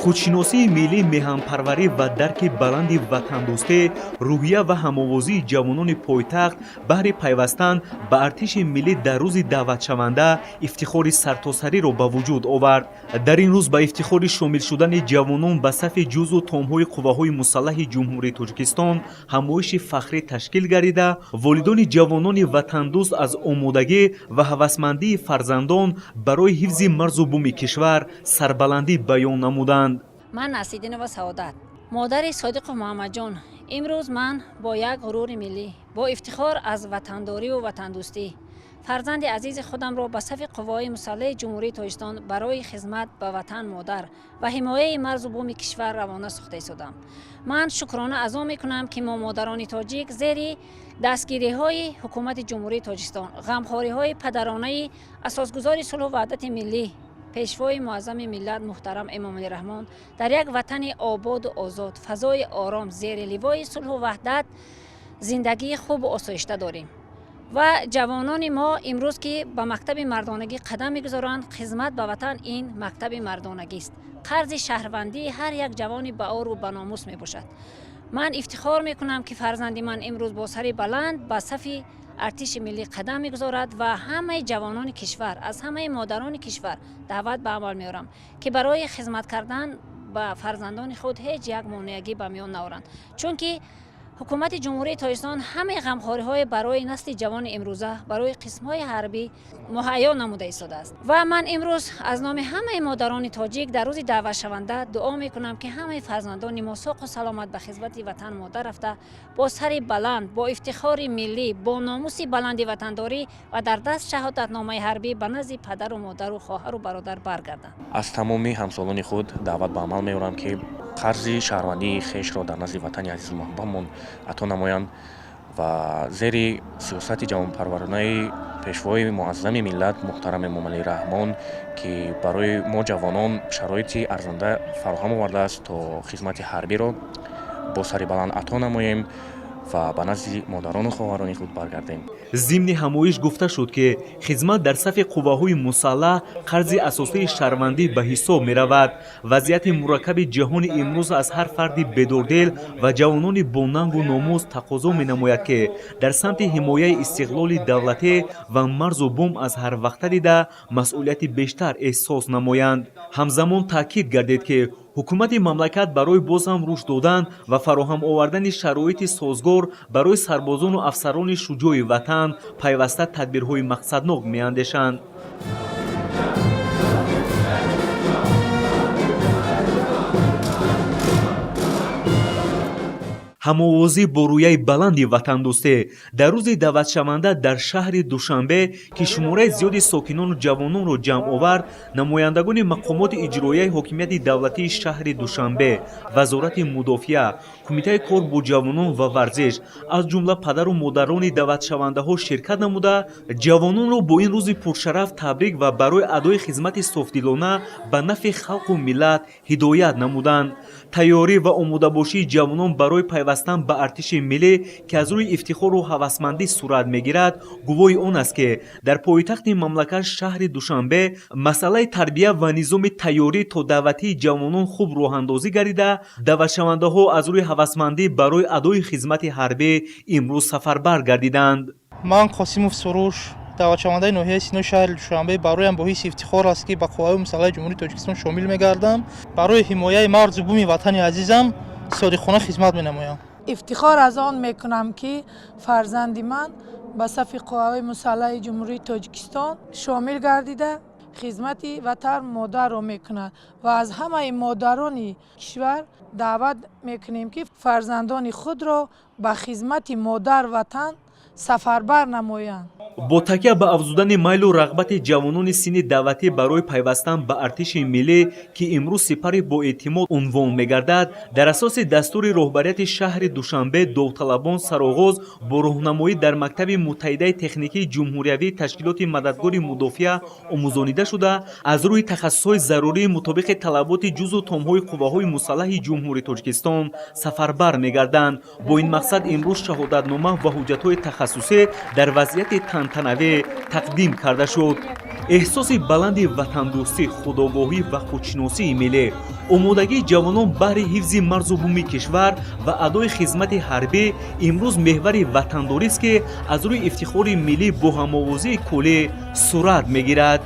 خودشناسی ملی، میهن‌پروری و درک بلند وطن‌دوستی، روحیه و هم‌آوازی جوانان پایتخت بهر پیوستن به ارتش ملی در روز دعوتشونده افتخار سرتاسری را به وجود آورد. در این روز به افتخار شامل شدن جوانان به صف جزو تام‌های قواهای مسلح جمهوری تاجیکستان همایش فخری تشکیل گردیده، والدان جوانان وطن‌دوست از آمادگی و هوسمندی فرزندان برای حفظ مرز و بوم کشور سربلندی بیان نمودند. من نصیرالدین و سعادت، مادر صادق محمد جان، امروز من با یک غرور ملی، با افتخار از وطنداری و وطندوستی فرزند عزیز خودم را به صف قوای مسلح جمهوری تاجیکستان برای خدمت به وطن مادر و حمایت مرز و بوم کشور روانه ساخته شدم. من شکرانه ادا میکنم که ما مادران تاجیک زیر دستگیری های حکومت جمهوری تاجیکستان، غمخواری های پدرانه اساسگزار صلح و وحدت ملی، پیشوای معظم ملت محترم امام علی رحمان در یک وطن آباد و آزاد، فضای آرام زیر لوای صلح و وحدت زندگی خوب و آسایشته داریم و جوانان ما امروز که به مکتب مردانگی قدم میگذارند، خدمت به وطن این مکتب مردانگی است. قرض شهروندی هر یک جوانی به عار و به ناموس می باشد. من افتخار میکنم که فرزند من امروز با سر بلند به صف ارتش ملی قدم میگذارد و همه جوانان کشور، از همه مادران کشور دعوت به عمل میارم که برای خدمت کردن به فرزندان خود هیچ یک مانعی به میان نآورند، چون که حکومت جمهوری تاجیکستان همه غمخواری های برای نسل جوان امروزه برای قسم های حربی مهیا نموده ایستاده است و من امروز از نام همه مادران تاجیک در روز دعوت شونده دعا میکنم که همه فرزندان ما ساق و سلامت به خدمت وطن مادر رفته با سر بلند، با افتخار ملی، با ناموس بلند وطنداری و در دست شهادت نامه حربی به نزد پدر و مادر و خواهر و برادر برگردند. از تمامی همسالان خود دعوت به عمل می‌آورم که قرض شهروندی خویش را در نزد وطن عزیز و محبوبمان عطا نمایند و زیر سیاست جوانپرورانه پیشوای معظم ملت محترم امام علی رحمان که برای ما جوانان شرایط ارزنده فراهم آورده است تا خدمت حربی را با سر بلند عطا نماییم و به نزد مادران و خواهران خود برگردیم. ضمن همایش گفته شد که خدمت در صف قواهای مسلح قرض اساسی شهروندی به حساب می رود. وضعیت مرکب جهان امروز از هر فرد بدوردل و جوانان با ننگ و ناموس تقاضا می نماید که در سمت حمایت استقلال دولتی و مرز و بوم از هر وقت دیده مسئولیت بیشتر احساس نمایند. همزمان تاکید گردید که حکومت مملکت برای باز هم رشد دادن و فراهم آوردن شرایط سازگار برای سربازان و افسران شجاع وطن پیوسته تدبیرهای مقصدناک می‌اندیشند. هم‌آوازی با رویه بلند وطن‌دوستی در روز دعوت شونده در شهر دوشنبه که شماره زیادی ساکنان و جوانان را جمع آورد، نمایندگان مقامات اجرایی حاکمیت دولتی شهر دوشنبه، وزارت مدافعه، کمیته کار با جوانان و ورزش از جمله پدر و مادران دعوت شونده ها شرکت نموده جوانان را با این روز پرشرف تبریک و برای ادای خدمت صافدلانه به نفع خلق و ملت هدایت نمودند. تیاری و آماده باشی جوانان برای پیوستن به ارتش ملی که از روی افتخار و هوسمندی صورت میگیرد گواهی آن است که در پایتخت مملکت شهر دوشنبه مسئله تربیت و نظام تیاری تا دعوتی جوانان خوب راه اندازی گردیده دعوت شونده ها از روی هوسمندی برای ادای خدمت حربی امروز سفربر گردیدند. من قاسموف سروش دعوتشونده ناحیه سینو شهر دوشنبه برایم با حس افتخار است که به قوای مسلح جمهوری تاجیکستان شامل می‌گردم. برای حمایت مرز و بوم وطن عزیزم صادقانه خدمت می‌نمایم. افتخار از آن میکنم که فرزند من به صف قوای مسلح جمهوری تاجیکستان شامل گردیده خدمت وطن مادر را میکند و از همه مادران کشور دعوت میکنیم که فرزندان خود را به خدمت مادر وطن سفربر نمایند. با تکیه به افزودن میل و رغبت جوانان سن دعوتی برای پیوستن به ارتش ملی که امروز سپر با اعتماد عنوان می‌گردد، در اساس دستور رهبریت شهر دوشنبه داوطلبان سرآغاز با راهنمایی در مکتب متحده تکنیکی جمهوریوی تشکیلات مددگار مدافع آموزانیده شده از روی تخصصهای ضروری مطابق طلبات جزو تام‌های قواهای مسلح جمهوری تاجیکستان سفربر می‌گردند. با این مقصد امروز شهادتنامه و حجت‌های تخصصی در وضعیت تنوع تقدیم کرده شد. احساس بلند وطندوستی، خودآگاهی و خودشناسی ملی، آمادگی جوانان برای حفظ مرز و بوم کشور و ادای خدمت حربی امروز محور وطنداری است که از روی افتخار ملی با هم‌آوازی کلی صورت میگیرد.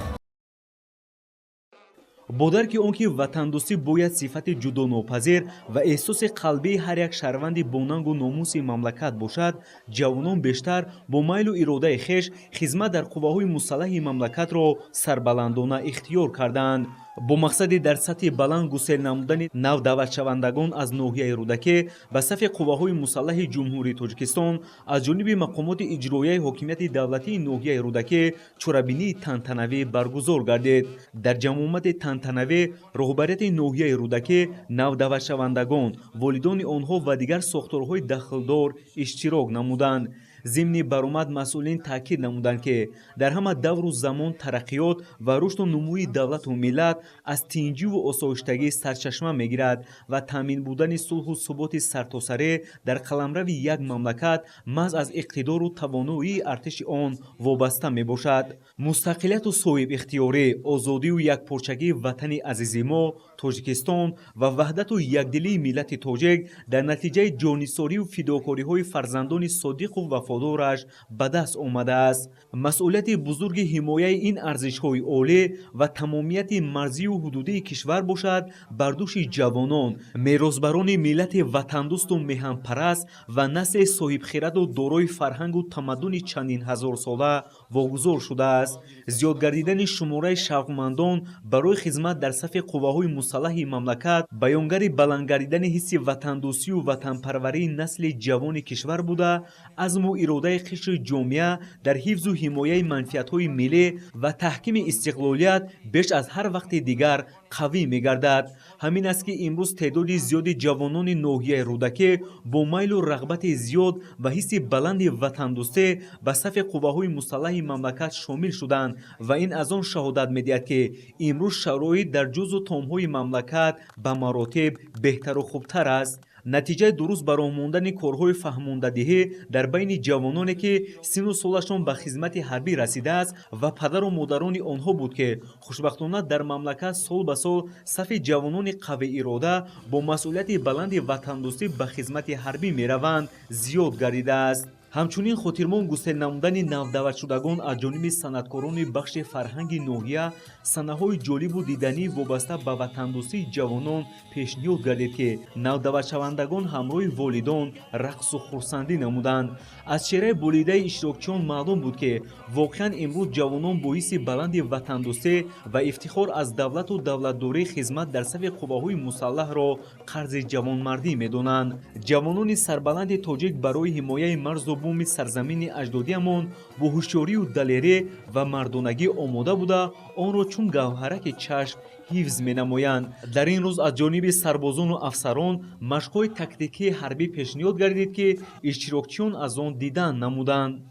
با درک آنکه وطندوستی باید صفت جداناپذیر و احساس قلبی هر یک شهروند با ننگ و ناموس مملکت باشد، جوانان بیشتر با میل و اراده خویش خدمت در قواهای مسلح مملکت را سربلندانه اختیار کردند. با مقصد در سطح بلند گسیل نمودن نودعوتشوندگان از ناحیه رودکی به صف قواهای مسلح جمهوری تاجیکستان از جانب مقامات اجرایی حاکمیت دولتی ناحیه رودکی چورابینی تنتنوی برگزار گردید. در جمعیت تنتنوی رهبریت ناحیه رودکی نودعوتشوندگان، والدان آنها و دیگر ساختارهای دخلدار اشتراک نمودند. ضمن برآمد مسئولین تاکید نمودند که در همه دور و زمان ترقیات و رشد و نموی دولت و ملت از تنجی و آسایشتگی سرچشمه میگیرد و تامین بودن صلح و ثبات سرتاسره در قلمرو یک مملکت محض از اقتدار و توانایی ارتش آن وابسته می باشد. مستقلیت و صاحب اختیاری، آزادی و یکپارچگی وطن عزیز ما تاجیکستان و وحدت و یکدلی ملت تاجیک در نتیجه جانیساری و فداکاری های فرزندان صادق و وفادارش به دست آمده است. مسئولیت بزرگ حمایه این ارزش‌های عالی و تمامیت مرزی و حدودی کشور باشد بر دوش جوانان، میراثبران ملت وطندوست و میهن‌پرست و نسل صاحب خرد و دارای فرهنگ و تمدن چندین هزار ساله واگذار شده است. زیاد گردیدن شماره شوقمندان برای خدمت در صف قواهای مسلح مملکت بیانگر بلند گردیدن حس وطندوستی و وطنپروری نسل جوان کشور بوده، عزم و اراده قشر جامعه در حفظ و حمایه منفعت‌های ملی و تحکیم استقلالیت بیش از هر وقت دیگر قوی می‌گردد. همین است که امروز تعداد زیاد جوانان ناحیه رودکی با میل و رغبت زیاد و حس بلند وطندوستی به صف قواهای مسلح مملکت شامل شدند و این از آن شهادت می‌دهد که امروز شرایط در جز و تام‌های مملکت به مراتب بهتر و خوبتر است. نتیجه درست برای ماندن کارهای فهماندهی در بین جوانانی که سن و سالشان به خدمت حربی رسیده است و پدر و مادران آنها بود که خوشبختانه در مملکت سال به سال صف جوانان قوی اراده با مسئولیت بلند وطندوستی به خدمت حربی میروند زیاد گردیده است. همچنین خاطرمان گسیل نمودن نودعوتشدگان از جانب صنعتکاران بخش فرهنگ ناحیه صحنه‌های جالب و دیدنی وابسته به وطندوستی جوانان پیشنهاد گردید که نودعوتشوندگان همراه والدان رقص و خرسندی نمودند. از چهره بریده اشتراکچیان معلوم بود که واقعا امروز جوانان با حس بلند وطندوستی و افتخار از دولت و دولتداری خدمت در صف قواهای مسلح را قرض جوانمردی می‌دانند. جوانان سربلند تاجیک برای حمایت مرز و بوم سرزمین اجدادیمان با هوشیاری و دلیری و مردانگی آماده بوده آن را چون گوهرک چشم حفظ می‌نمایند. در این روز از جانب سربازان و افسران مشق‌های تاکتیکی حربی پیشنهاد گردید که اشتراکچیان از آن دیدن نمودند.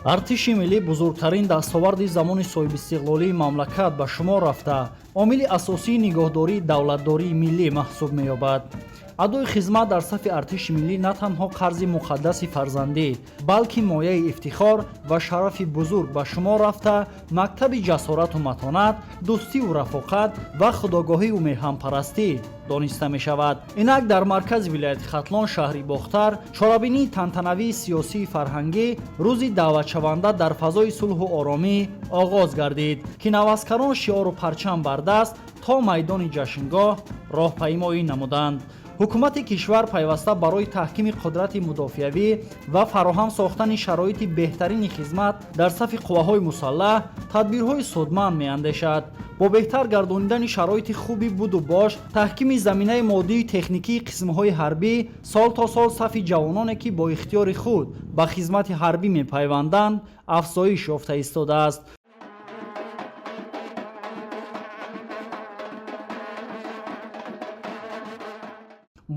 артиши миллӣ бузургтарин дастоварди замони соҳибистиқлолии мамлакат ба шумор рафта омили асосии нигоҳдории давлатдории миллӣ маҳсуб меёбад. адои хизмат дар сафи артиши миллӣ на танҳо қарзи муқаддаси фарзандӣ, балки мояи ифтихор ва шарафи бузург ба шумор рафта мактаби ҷасорату матонат, дӯстиву рафоқат ва худогоҳиву меҳанпарастӣ дониста мешавад. инак дар маркази вилояти хатлон шаҳри бохтар чорабинии тантанавии сиёсии фарҳангӣ рӯзи даъватшаванда дар фазои сулҳу оромӣ оғоз гардид ки навазкарон шиору парчам бар даст то майдони ҷашнгоҳ роҳпаймоӣ намуданд. ҳукумати кишвар пайваста барои таҳкими қудрати мудофиавӣ ва фароҳам сохтани шароити беҳтарини хизмат дар сафи қувваҳои мусаллаҳ тадбирҳои судманд меандешад. бо беҳтар гардонидани шароити хуби буду бош, таҳкими заминаи моддию техникии қисмҳои ҳарбӣ, сол то сол сафи ҷавононе ки бо ихтиёри худ ба хизмати ҳарбӣ мепайванданд афзоиш ёфта истодааст.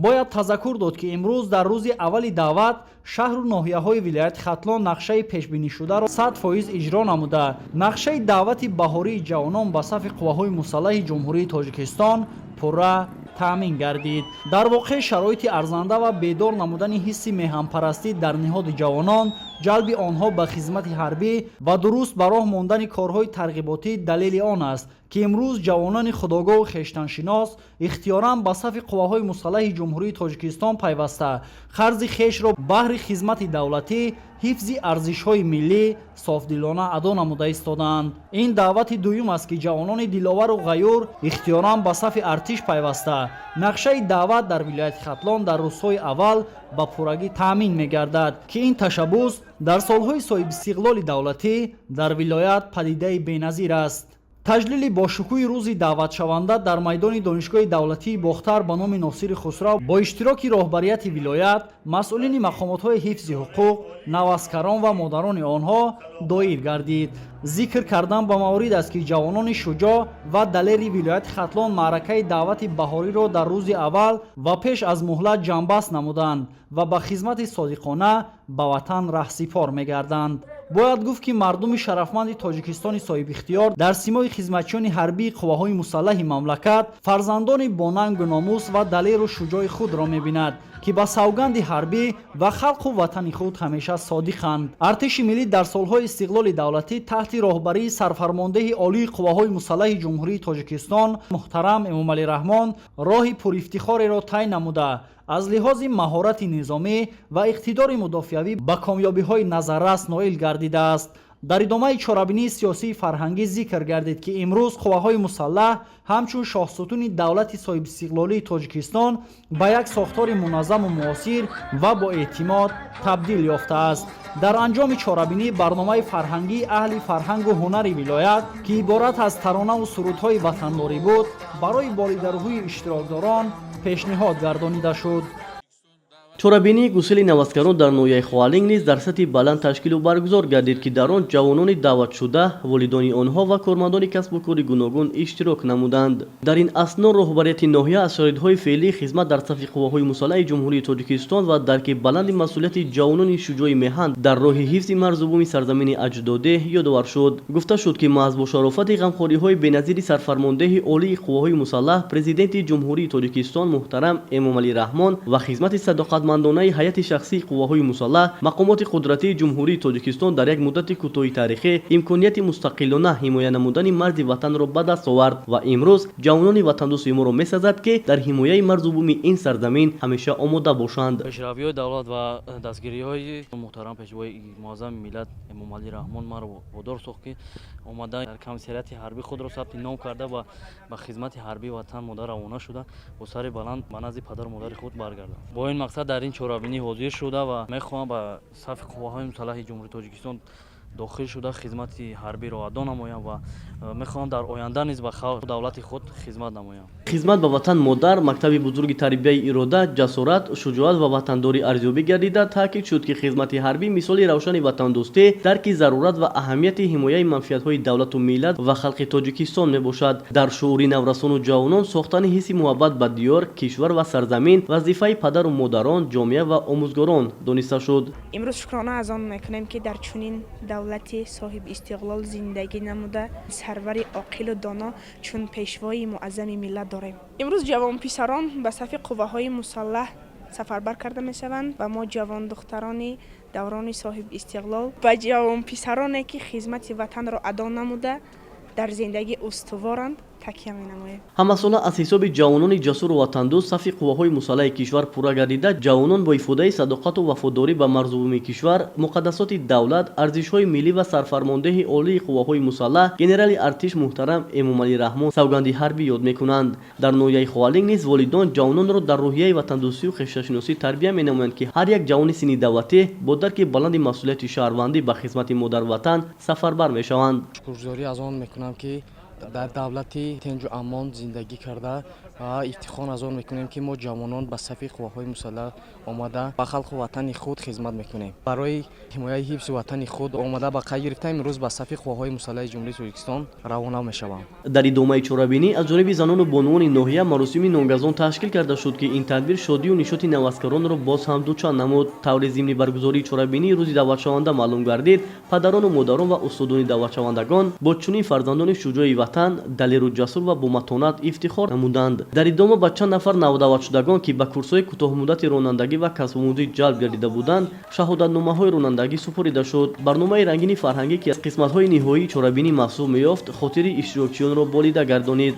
бояд тазаккур дод ки имрӯз дар рӯзи аввали даъват шаҳру ноҳияҳои вилояти хатлон нақшаи пешбинишударо 100% иҷро намуда нақшаи даъвати баҳории ҷавонон ба сафи қувваҳои мусаллаҳи ҷумҳурии тоҷикистон пурра таъмин гардид. дар воқеъ шароити арзанда ва бедор намудани ҳисси меҳанпарастӣ дар ниҳоди ҷавонон ҷалби онҳо ба хизмати ҳарбӣ ва дуруст ба роҳ мондани корҳои тарғиботӣ далели он аст ки имрӯз ҷавонони худогоҳу хештаншинос ихтиёран ба сафи қувваҳои мусаллаҳи ҷумҳурии Тоҷикистон пайваста харзи хешро баҳри хизмати давлатӣ, ҳифзи арзишҳои миллӣ софдилона адо намуда истоданд. Ин даъвати дуюм аст ки ҷавонони диловару ғайюр ихтиёран ба сафи артиш пайваста. Нақшаи даъват дар вилояти Хатлон дар рӯзҳои аввал ба пуррагӣ таъмин мегардад ки ин ташаббус дар солҳои соҳибистиқлоли давлатӣ дар вилоят падидаи беназир аст. таҷлили бошукӯҳи рӯзи даъватшаванда дар майдони донишгоҳи давлатии Бохтар ба номи Носири Хусрав бо иштироки роҳбарияти вилоят, масъулини мақомотҳои ҳифзи ҳуқуқ, наваскарон ва модарони онҳо доир гардид. зикр кардан ба маврид аст ки ҷавонони шуҷоъ ва далери вилояти Хатлон маъракаи даъвати баҳориро дар рӯзи аввал ва пеш аз муҳлат ҷамъбаст намуданд ва ба хизмати содиқона ба ватан раҳсипор мегарданд. бояд гуфт ки мардуми шарафманди Тоҷикистони соҳибихтиёр дар симои хизматчиёни ҳарбии қувваҳои мусаллаҳи мамлакат фарзандони бонангу номус ва далеру шуҷои худро мебинад ки ба савганди ҳарбӣ ва халқу ватани худ ҳамеша содиқанд. артиши миллӣ дар солҳои истиқлоли давлатӣ таҳти роҳбарии сарфармондеҳи олии қувваҳои мусаллаҳи ҷумҳурии Тоҷикистон муҳтарам Эмомалӣ Раҳмон роҳи пурифтихореро тай намуда аз лиҳози маҳорати низомӣ ва иқтидори мудофиавӣ ба комёбиҳои назаррас ноил гардидааст. дар идомаи чорабинии сиёсии фарҳангӣ зикр гардид ки имрӯз қувваҳои мусаллаҳ ҳамчун шоҳсутуни давлати соҳибистиқлолии Тоҷикистон ба як сохтори муназзаму муосир ва боэътимод табдил ёфтааст. дар анҷоми чорабинӣ барномаи фарҳангии аҳли фарҳангу ҳунари вилоят ки иборат аз таронаву сурудҳои ватандорӣ буд барои болидарӯҳии иштирокдорон пешниҳод гардонида шуд. чорабинии гусели наваскарон дар ноҳияи Хуалинг низ дар сатҳи баланд ташкилу баргузор гардид ки дар он ҷавонони даъватшуда, волидони онҳо ва кормандони касбу кори гуногун иштирок намуданд. дар ин асно роҳбарияти ноҳия аз шароитҳои феълии хизмат дар сафи қувваҳои мусаллаҳи ҷумҳурии Тоҷикистон ва дарки баланди масъулияти ҷавонони шуҷои меҳан дар роҳи ҳифзи марзубуми сарзамини аҷдодеҳ ёдовар шуд. гуфта шуд ки маҳз бо шарофати ғамхориҳои беназири сарфармондеҳи олии қувваҳои мусаллаҳ президенти ҷумҳурии Тоҷикистон муҳтарам Эмомалӣ Раҳмон ва хизмати садоқатмандонаи ҳайати шахсии қувваҳои мусаллаҳ мақомоти қудратии ҷумҳурии Тоҷикистон дар як муддати кӯтоҳи таърихӣ имконияти мустақилона ҳимоя намудани марзи ватанро ба даст овард ва имрӯз ҷавонони ватандӯсти моро месазад ки дар ҳимояи марзубуми ин сарзамин ҳамеша омода бошанд. пешравиҳои давлат ва дастгириҳои муҳтарам пешвои муаззами миллат Эмомалӣ Раҳмон маро водор сохт ки омада дар комиссарияти ҳарбӣ худро сабти ном карда ва ба хизмати ҳарбии ватан мода равона шуда бо сари баланд ба назди падару модари худ баргардам. бо ин мақсад дар ин чорабинӣ ҳозир шуда ва мехоҳам ба сафи қувваҳои мусаллаҳи ҷумҳурии Тоҷикистон дохил шуда хизмати ҳарбиро адо намоям ва мехоҳам дар оянда низ ба халқу давлати худ хизмат намоям. хизмат ба ватан модар мактаби бузурги тарбияи ирода, ҷасорат, шуҷоат ва ватандорӣ арзёбӣ гардида таъкид шуд ки хизмати ҳарбӣ мисоли равшани ватандӯстӣ, дарки зарурат ва аҳамияти ҳимояи манфиатҳои давлату миллат ва халқи Тоҷикистон мебошад. дар шуури наврасону ҷавонон сохтани ҳисси муҳаббат ба диёр, кишвар ва сарзамин вазифаи падару модарон, ҷомеа ва омӯзгорон дониста шуд. имрӯз шукрона аз он мекунем ки дар чунин давлати соҳиб истиқлол зиндагӣ намуда сарвари оқилу доно чун пешвои муаззами миллат дорем. имрӯз ҷавонписарон ба сафи қувваҳои мусаллаҳ сафарбар карда мешаванд ва мо ҷавондухтарони даврони соҳиб истиқлол ба ҷавонписароне ки хизмати ватанро адо намуда дар зиндагӣ устуворанд такя менамоем. ҳамасола аз ҳисоби ҷавонони ҷасуру ватандӯст сафи қувваҳои мусаллаҳи кишвар пурра гардида ҷавонон бо ифодаи садоқату вафодорӣ ба марзубуми кишвар, муқаддасоти давлат, арзишҳои миллӣ ва сарфармондеҳи олии қувваҳои мусаллаҳ генерали артиш муҳтарам Эмомалӣ Раҳмон савганди ҳарбӣ ёд мекунанд. дар ноҳияи Хуалинг низ волидон ҷавононро дар роҳияи ватандӯстию хешташиносӣ тарбия менамоянд ки ҳар як ҷавони синни давлатӣ бо дарки баланди масъулияти шаҳрвандӣ ба хизмати модару ватан сафарбар мешаванд. шукргузорӣ аз он мекунам ки дар давлати тинҷу амон зиндагӣ карда ва ифтихор аз он мекунем ки мо ҷавонон ба сафи қувваҳои мусаллаҳ омада ба халқу ватани худ хизмат мекунем. барои ҳимояи ҳифзи ватани худ омада ба қай гирифта имрӯз ба сафи қувваҳои мусаллаҳи ҷумҳурии Тоҷикистон равона мешавам. дар идомаи чорабинӣ аз ҷониби занону бонуони ноҳия маросими нонгазон ташкил карда шуд ки ин тадбир шодию нишоти наваскаронро боз ҳам дучанд намуд. таври зимни баргузории чорабинии рӯзи даъватшаванда маълум гардид падарону модарон ва устодони даъватшавандагон бо чунин фарзандони шуҷои ватан далеру ҷасур ва бо матонат ифтихор намуданд. Дар идома ба чанд нафар навдаватшудагон ки ба курсҳои кӯтоҳмуддати ронандагӣ ва касбомӯзӣ ҷалб гардида буданд шаҳодатномаҳои ронандагӣ супорида шуд. барномаи рангини фарҳангӣ ки аз қисматҳои ниҳоии чорабинӣ маҳсуб меёфт хотири иштирокчиёнро болида гардонид.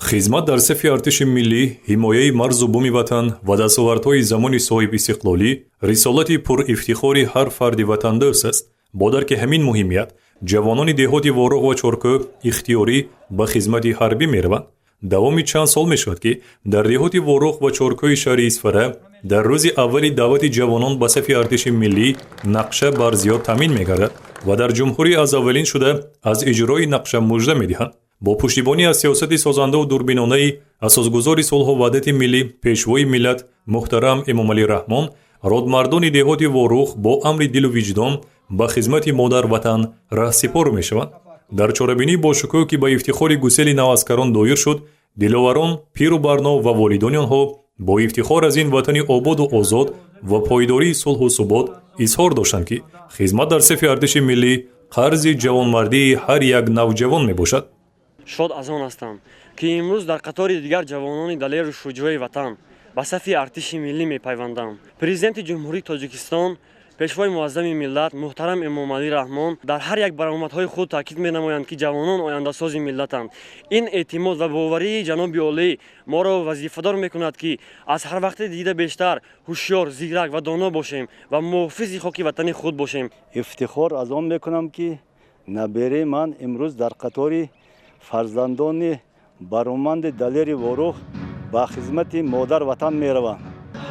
хизмат дар сафи артиши миллӣ, ҳимояи марзу буми ватан ва дастовардҳои замони соҳибистиқлолӣ рисолати пурифтихори ҳар фарди ватандӯст аст. бо дарки ҳамин муҳимият ҷавонони деҳоти Воруғ ва Чоркӯ ихтиёрӣ ба хизмати ҳарбӣ мераванд. давоми чанд сол мешавад ки дар деҳоти Воруғ ва Чоркӯи шаҳри Исфара дар рӯзи аввали даъвати ҷавонон ба сафи артиши миллӣ нақша барзиёд таъмин мегардад ва дар ҷумҳурӣ аз аввалин шуда аз иҷрои нақша мужда медиҳанд. бо пуштибонӣ аз сиёсати созандаву дурбинонаи асосгузори сулҳу ваҳдати миллӣ пешвои миллат муҳтарам Эмомалӣ Раҳмон родмардони деҳоти Воруғ бо амри дилу виҷдон ба хизмати модар ватан раҳсипор мешаванд. дар чорабинии бошукӯҳ ки ба ифтихори гусели наваскарон доир шуд, диловарон, пиру барно ва волидони онҳо бо ифтихор аз ин ватани ободу озод ва пойдории сулҳу субот изҳор доштанд ки хизмат дар сафи артиши миллӣ қарзи ҷавонмардии ҳар як навҷавон мебошад. шод аз он ҳастам ки имрӯз дар қатори дигар ҷавонони далеру шуҷои ватан ба сафи артиши миллӣ мепайвандам. президенти ҷумҳурии Тоҷикистон, пешвои муаззами миллат муҳтарам Эмомалӣ Раҳмон дар ҳар як баромадҳои худ таъкид менамоянд ки ҷавонон ояндасози миллатанд. ин эътимод ва боварии ҷаноби олӣ моро вазифадор мекунад ки аз ҳар вақти дида бештар ҳушёр, зирак ва доно бошем ва муҳофизи хоки ватани худ бошем. ифтихор аз он мекунам ки набераи ман имрӯз дар қатори фарзандони бароманди далери Воруғ ба хизмати модар ватан мераванд.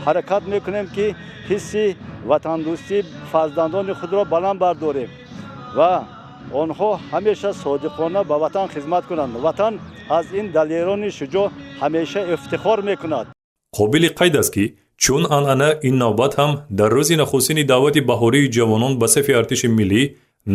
ҳаракат мекунем ки ҳисси ватандӯстӣ фарзандони худро баланд бардорем ва онҳо ҳамеша содиқона ба ватан хизмат кунанд. ватан аз ин далерони шуҷоъ ҳамеша ифтихор мекунад. қобили қайд аст ки чун анъана ин навбат ҳам дар рӯзи нахустини даъвати баҳории ҷавонон ба сафи артиши миллӣ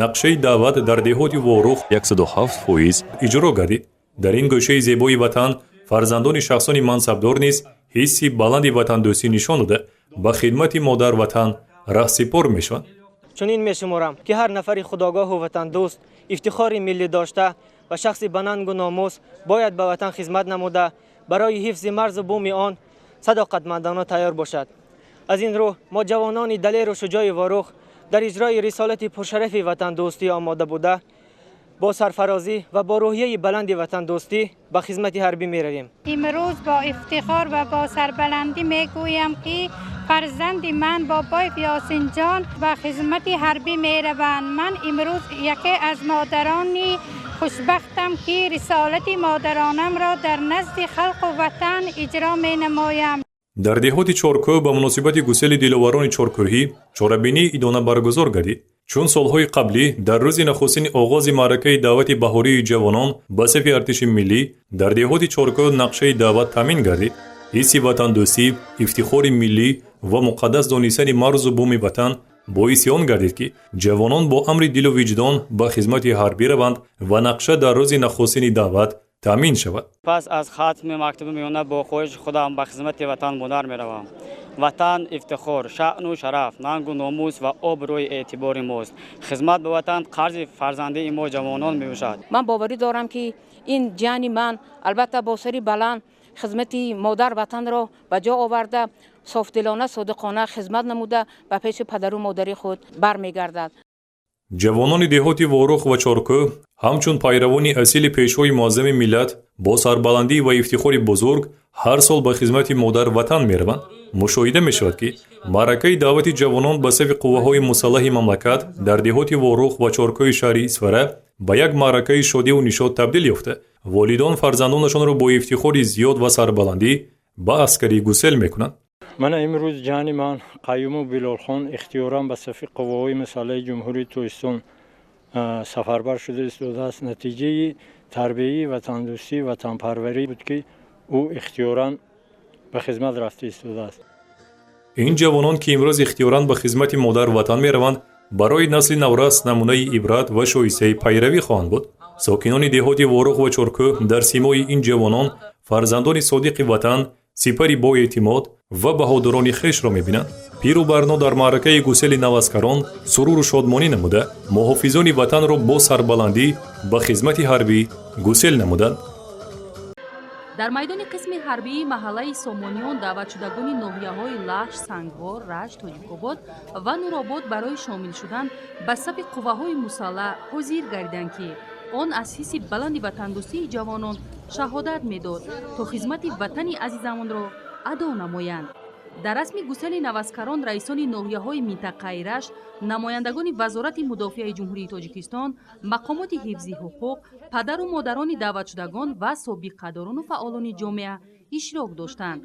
нақшаи даъват дар деҳоти Воруғ 107% иҷро гардид. дар ин гӯшаи зебои ватан фарзандони шахсони мансабдор низ ҳисси баланди ватандӯстӣ нишон дода ба хидмати модар ватан раҳсипор мешаванд. чунин мешуморам ки ҳар нафари худогоҳу ватандӯст ифтихори миллӣ дошта ва шахси банангу номус бояд ба ватан хизмат намуда барои ҳифзи марзу буми он садоқатмандона тайёр бошад. аз ин рӯ мо ҷавонони далеру шуҷои Воруғ дар иҷрои рисолати пуршарафи ватандӯстӣ омода буда бо сарфарозӣ ва бо рӯҳияи баланди ватандӯстӣ ба хизмати ҳарбӣ меравем. имрӯз бо ифтихор ва бо сарбаландӣ мегӯям ки фарзанди ман бобоев ёсинҷон ба хизмати ҳарбӣ мераванд. ман имрӯз яке аз модарони хушбахтам ки рисолати модаронамро дар назди халқу ватан иҷро менамоям. дар деҳоти Чоркӯ ба муносибати гусели диловарони чоркӯҳӣ чорабинии идона баргузор гардид. чун солҳои қаблӣ дар рӯзи нахустини оғози маъракаи даъвати баҳории ҷавонон ба сафи артиши миллӣ дар деҳоти Чоркӯ нақшаи даъват таъмин гардид. ҳисси ватандӯстӣ, ифтихори миллӣ ва муқаддас донистани марзу буми ватан боиси он гардид ки ҷавонон бо амри дилу виҷдон ба хизмати ҳарбӣ раванд ва нақша дар рӯзи нахустини даъват таъмин шавад. пас аз хатми мактуби меёна бо хоҳиши худам ба хизмати ватан модар меравам. ватан ифтихор, шаъну шараф, нангу номус ва обрӯи эътибори мост. хизмат ба ватан қарзи фарзандии мо ҷавонон мебошад. ман боварӣ дорам ки ин ҷани ман албатта бо сари баланд хизмати модар ватанро ба ҷо оварда софдилона содиқона хизмат намуда ба пеши падару модари худ бармегардад. ҷавонони деҳоти Воруғ ва Чоркӯ ҳамчун пайравони асили пешвои муаззами миллат бо сарбаландӣ ва ифтихори бузург ҳар сол ба хизмати модар ватан мераванд. мушоҳида мешавад ки маъракаи даъвати ҷавонон ба сафи қувваҳои мусаллаҳи мамлакат дар деҳоти Воруғ ва Чоркӯи шаҳри Исфара ба як маъракаи шодиву нишод табдил ёфта. волидон фарзандонашонро бо ифтихори зиёд ва сарбаландӣ ба аскарӣ гусел мекунанд. ман имрӯз ҷани ман қаюму Билолхон ихтиёран ба сафи қувваҳои мусаллаҳи ҷумҳурии Тоҷикистон сафарбар шуда истодааст. натиҷаи тарбияи ватандӯстӣ ватанпарварӣ буд ки ӯ ихтиёран ба хизмат рафта истодааст. ин ҷавонон ки имрӯз ихтиёран ба хизмати модар ватан мераванд барои насли наврас намунаи ибрат ва шоистаи пайравӣ хоҳанд буд. сокинони деҳоти Воруғ ва Чоркӯ дар симои ин ҷавонон фарзандони содиқи ватан сипари боэътимод ва баҳодурони хешро мебинанд. пиру барно дар маъракаи гусели навазкарон суруру шодмонӣ намуда муҳофизони ватанро бо сарбаландӣ ба хизмати ҳарбӣ гусел намуданд. дар майдони қисми ҳарбии маҳаллаи сомониён даъватшудагони ноҳияҳои лаҳш, сангвор, раҷ, тоҷикобод ва нуробод барои шомил шудан ба сафи қувваҳои мусаллаҳ ҳозир гардиданд ки он аз ҳисси баланди ватандӯстии ҷавонон шаҳодат медод то хизмати ватани азизамонро адо намоянд. дар расми гусели навазкарон раисони ноҳияҳои минтақаи рашт, намояндагони вазорати мудофиаи ҷумҳурии тоҷикистон, мақомоти ҳифзи ҳуқуқ, падару модарони даъватшудагон ва собиққадорону фаъолони ҷомеа иштирок доштанд.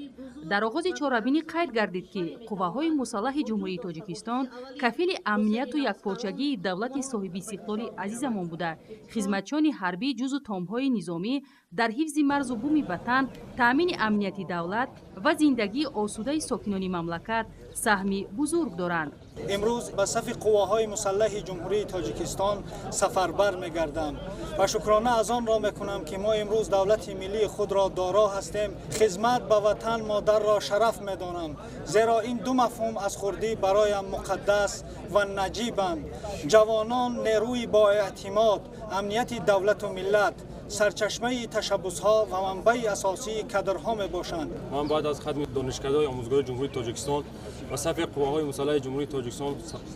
дар оғози чорабинӣ қайд гардид ки қувваҳои мусаллаҳи ҷумҳурии тоҷикистон кафили амнияту якпорчагии давлати соҳиби истиқлоли азизамон буда, хизматчиёни ҳарбӣ ҷузу томҳои низомӣ дар ҳифзи марзу буми ватан, таъмини амнияти давлат ва зиндагии осудаи сокинони мамлакат саҳми бузург доранд. имрӯз ба сафи қувваҳои мусаллаҳи ҷумҳурии тоҷикистон сафарбар мегардам ва шукрона аз онро мекунам ки мо имрӯз давлати миллии худро доро ҳастем. хизмат ба ватан модарро шараф медонам, зеро ин ду мафҳум аз хурдӣ бароям муқаддас ва наҷибанд. ҷавонон нерӯи боэътимод, амнияти давлату миллат, сарчашмаи ташаббусҳо ва манбаи асосии кадрҳо мебошанд. ман баъд аз хатми донишкадаҳои омӯзгори ҷумҳурии тоҷикистон ба сафи қувваҳои мусаллаҳи ҷумҳурии тоҷикистон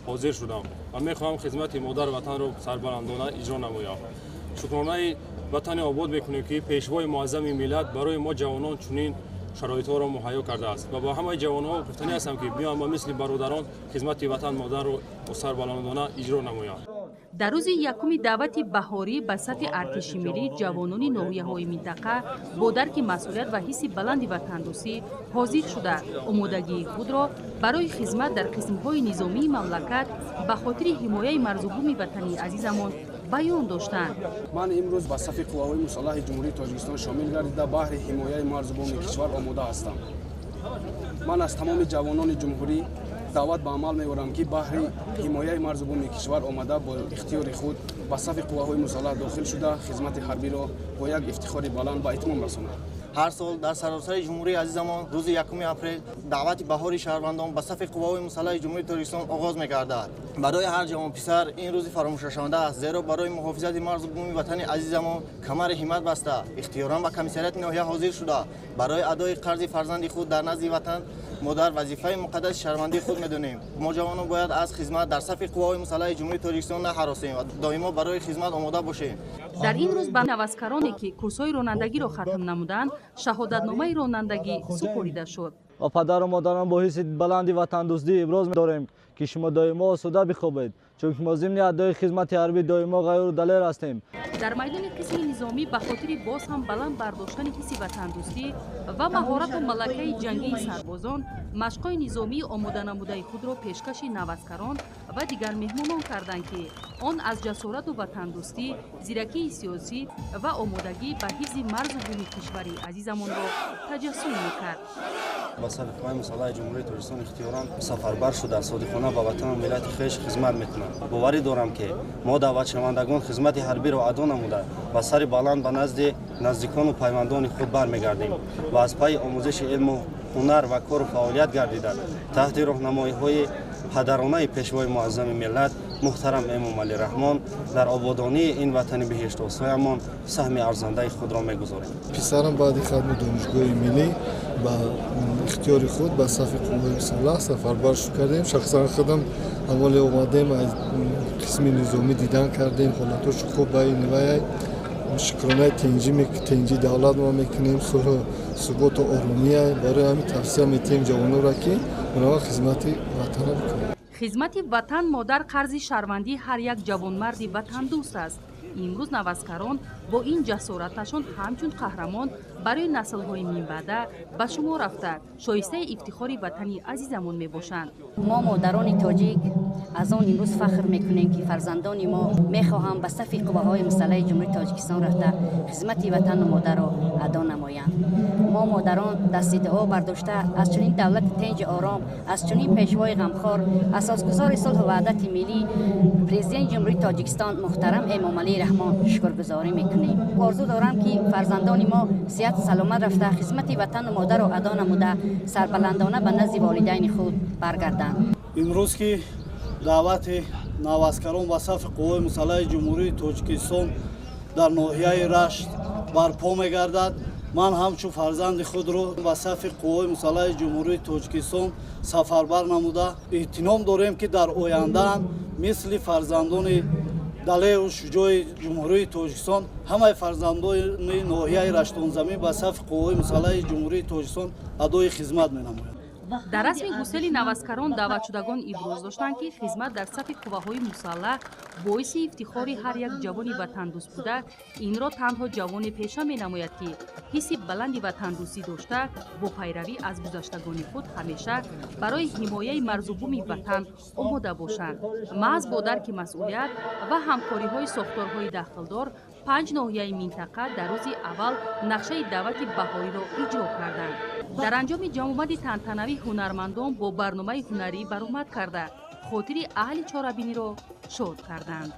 ҳозир шудам ва мехоҳам хизмати модар ватанро сарбаландона иҷро намоям. шукронаи ватани обод мекунем ки пешвои муаззами миллат барои мо ҷавонон чунин шароитҳоро муҳайё кардааст ва ба ҳамаи ҷавонҳо гуфтанӣ ҳастам ки биён ба мисли бародарон хизмати ватан модарро сарбаландона иҷро намоянд. дар рӯзи якуми даъвати баҳорӣ ба сатҳи артиши миллӣ ҷавонони ноҳияҳои минтақа бо дарки масъулият ва ҳисси баланди ватандӯстӣ ҳозир шуда омодагии худро барои хизмат дар қисмҳои низомии мамлакат ба хотири ҳимояи марзубуми ватани азизамон баён доштанд. ман имрӯз ба сафи қувваҳои мусаллаҳи ҷумҳурии тоҷикистон шомил гардида баҳри ҳимояи марзубуми кишвар омода ҳастам. ман аз тамоми ҷавонони ҷумҳурӣ даъват ба амал меорам ки баҳри ҳимояи марзубуми кишвар омада бо ихтиёри худ ба сафи қувваҳои мусаллаҳ дохил шуда хизмати ҳарбиро бо як ифтихори баланд ба итмом расонад. ҳар сол дар саросари ҷумҳурии азизамон рӯзи 1 апрел даъвати баҳори шаҳрвандон ба сафи қувваҳои мусаллаҳи ҷумҳурии тоҷикистон оғоз мегардад. барои ҳар ҷавонписар ин рӯзи фаромӯшнашаванда аст, зеро барои муҳофизати марзу буми ватани азизамон камари ҳиммат баста, ихтиёран ба комиссарияти ноҳия ҳозир шуда барои адои қарзи фарзанди худ дар назди ватан модар вазифаи муқаддаси шаҳрвандии худ медонем. мо ҷавонон бояд аз хизмат дар сафи қувваҳои мусаллаҳи ҷумҳурии тоҷикистон наҳаросем ва доимо барои хизмат омода бошем. дар ин рӯз ба навазкароне ки курсҳои ронандагиро хатм намуданд шаҳодатномаи ронандагӣ супорида шуд. ва падару модарон бо ҳисси баланди ватандӯстӣ иброз дорем ки шумо доимо осуда бихобед, чунки мо зимни адои хизмати ҳарбӣ доимо ғайру далер ҳастем. дар майдони қисми низомӣ ба хотири боз ҳам баланд бардоштани ҳисси ватандӯстӣ ва маҳорату малакаи ҷангии сарбозон машқҳои низомии омода намудаи худро пешкаши навазкарон ва дигар меҳмонон карданд ки он аз ҷасорату ватандӯстӣ, зиракии сиёсӣ ва омодагӣ ба ҳифзи марзу буми кишвари азизамонро таҷассум мекард. ба сафи қувваҳои мусаллаҳи ҷумҳурии тоҷикистон ихтиёран сафарбар шуда содиқона ба ватану миллати хеш хизмат мекунам. боварӣ дорам ки мо даъватшавандагон хизмати ҳарбиро адо намуда ба сари баланд ба назди наздикону пайвандони худ бармегардем ва аз пайи омӯзиши илму ҳунар ва кору фаъолият гардида таҳти роҳнамоиҳои падаронаи пешвои муаззами миллат муҳтарам эмомалӣ раҳмон дар ободонии ин ватани биҳиштосоямон саҳми арзандаи худро мегузорем. писарам баъди хатми донишгоҳи миллӣ ба ихтиёри худ ба сафи қувваҳои мусаллаҳ сафарбар кардем. шахсан худам аввале омадем аз қисми низомӣ дидан кардем, ҳолатҳои хуб байни вай шукронаи тенҷи давлат мо мекунем, сулҳу суботу оромия барои ҳамин тавсия метем ҷавононро ки онҳо хизмати ватанро бикунанд. хизмати ватан модар қарзи шаҳрвандии ҳар як ҷавонмарди ватандӯст аст. имрӯз навазкарон бо ин ҷасораташон ҳамчун қаҳрамон барои наслҳои минбаъда ба шумор рафта шоистаи ифтихори ватани азизамон мебошанд. мо модарони тоҷик аз он имрӯз фахр мекунем ки фарзандони мо мехоҳанд ба сафи қувваҳои мусаллаҳи ҷумҳурии тоҷикистон рафта хизмати ватану модарро адо намоянд. мо модарон дасти дуо бардошта аз чунин давлати тенҷи ором, аз чунин пешвои ғамхор, асосгузори сулҳу ваҳдати миллӣ президенти ҷумҳурии тоҷикистон муҳтарам эмомалӣ رحمان شکرگزاری میکنیم. آرزو دارم که فرزندان ما صحت سلامت رفته خدمت وطن و مادر را ادا نموده سربلندانه به نزد والدین خود برگردند. امروز که دعوت نوازکاران به صف قوای مسلح جمهوری تاجیکستان در ناحیه رشت برپا میگردد. من همچون فرزند خود را به صف قوای مسلح جمهوری تاجیکستان سفربر نموده احترام داریم که در آینده مثل فرزندان دلیر و شجاع جمهوری تاجیکستان همه فرزندان ناحیه رشتون زمین به صف قوای مسلح جمهوری تاجیکستان ادای خدمت می‌نمایند. дар расми гусели навазкарон даъватшудагон иброз доштанд ки хизмат дар сафи қувваҳои мусаллаҳ боиси ифтихори ҳар як ҷавони ватандӯст буда инро танҳо ҷавоне пеша менамояд ки ҳисси баланди ватандӯстӣ дошта бо пайравӣ аз гузаштагони худ ҳамеша барои ҳимояи марзубуми ватан омода бошанд. маҳз бо дарки масъулият ва ҳамкориҳои сохторҳои дахлдор 5 ноҳияи минтақа дар рӯзи аввал нақшаи даъвати баҳоиро иҷро карданд. дар анҷоми ҷамъомади тантанавӣ ҳунармандон бо барномаи ҳунарӣ баромад карда хотири аҳли чорабиниро шод карданд.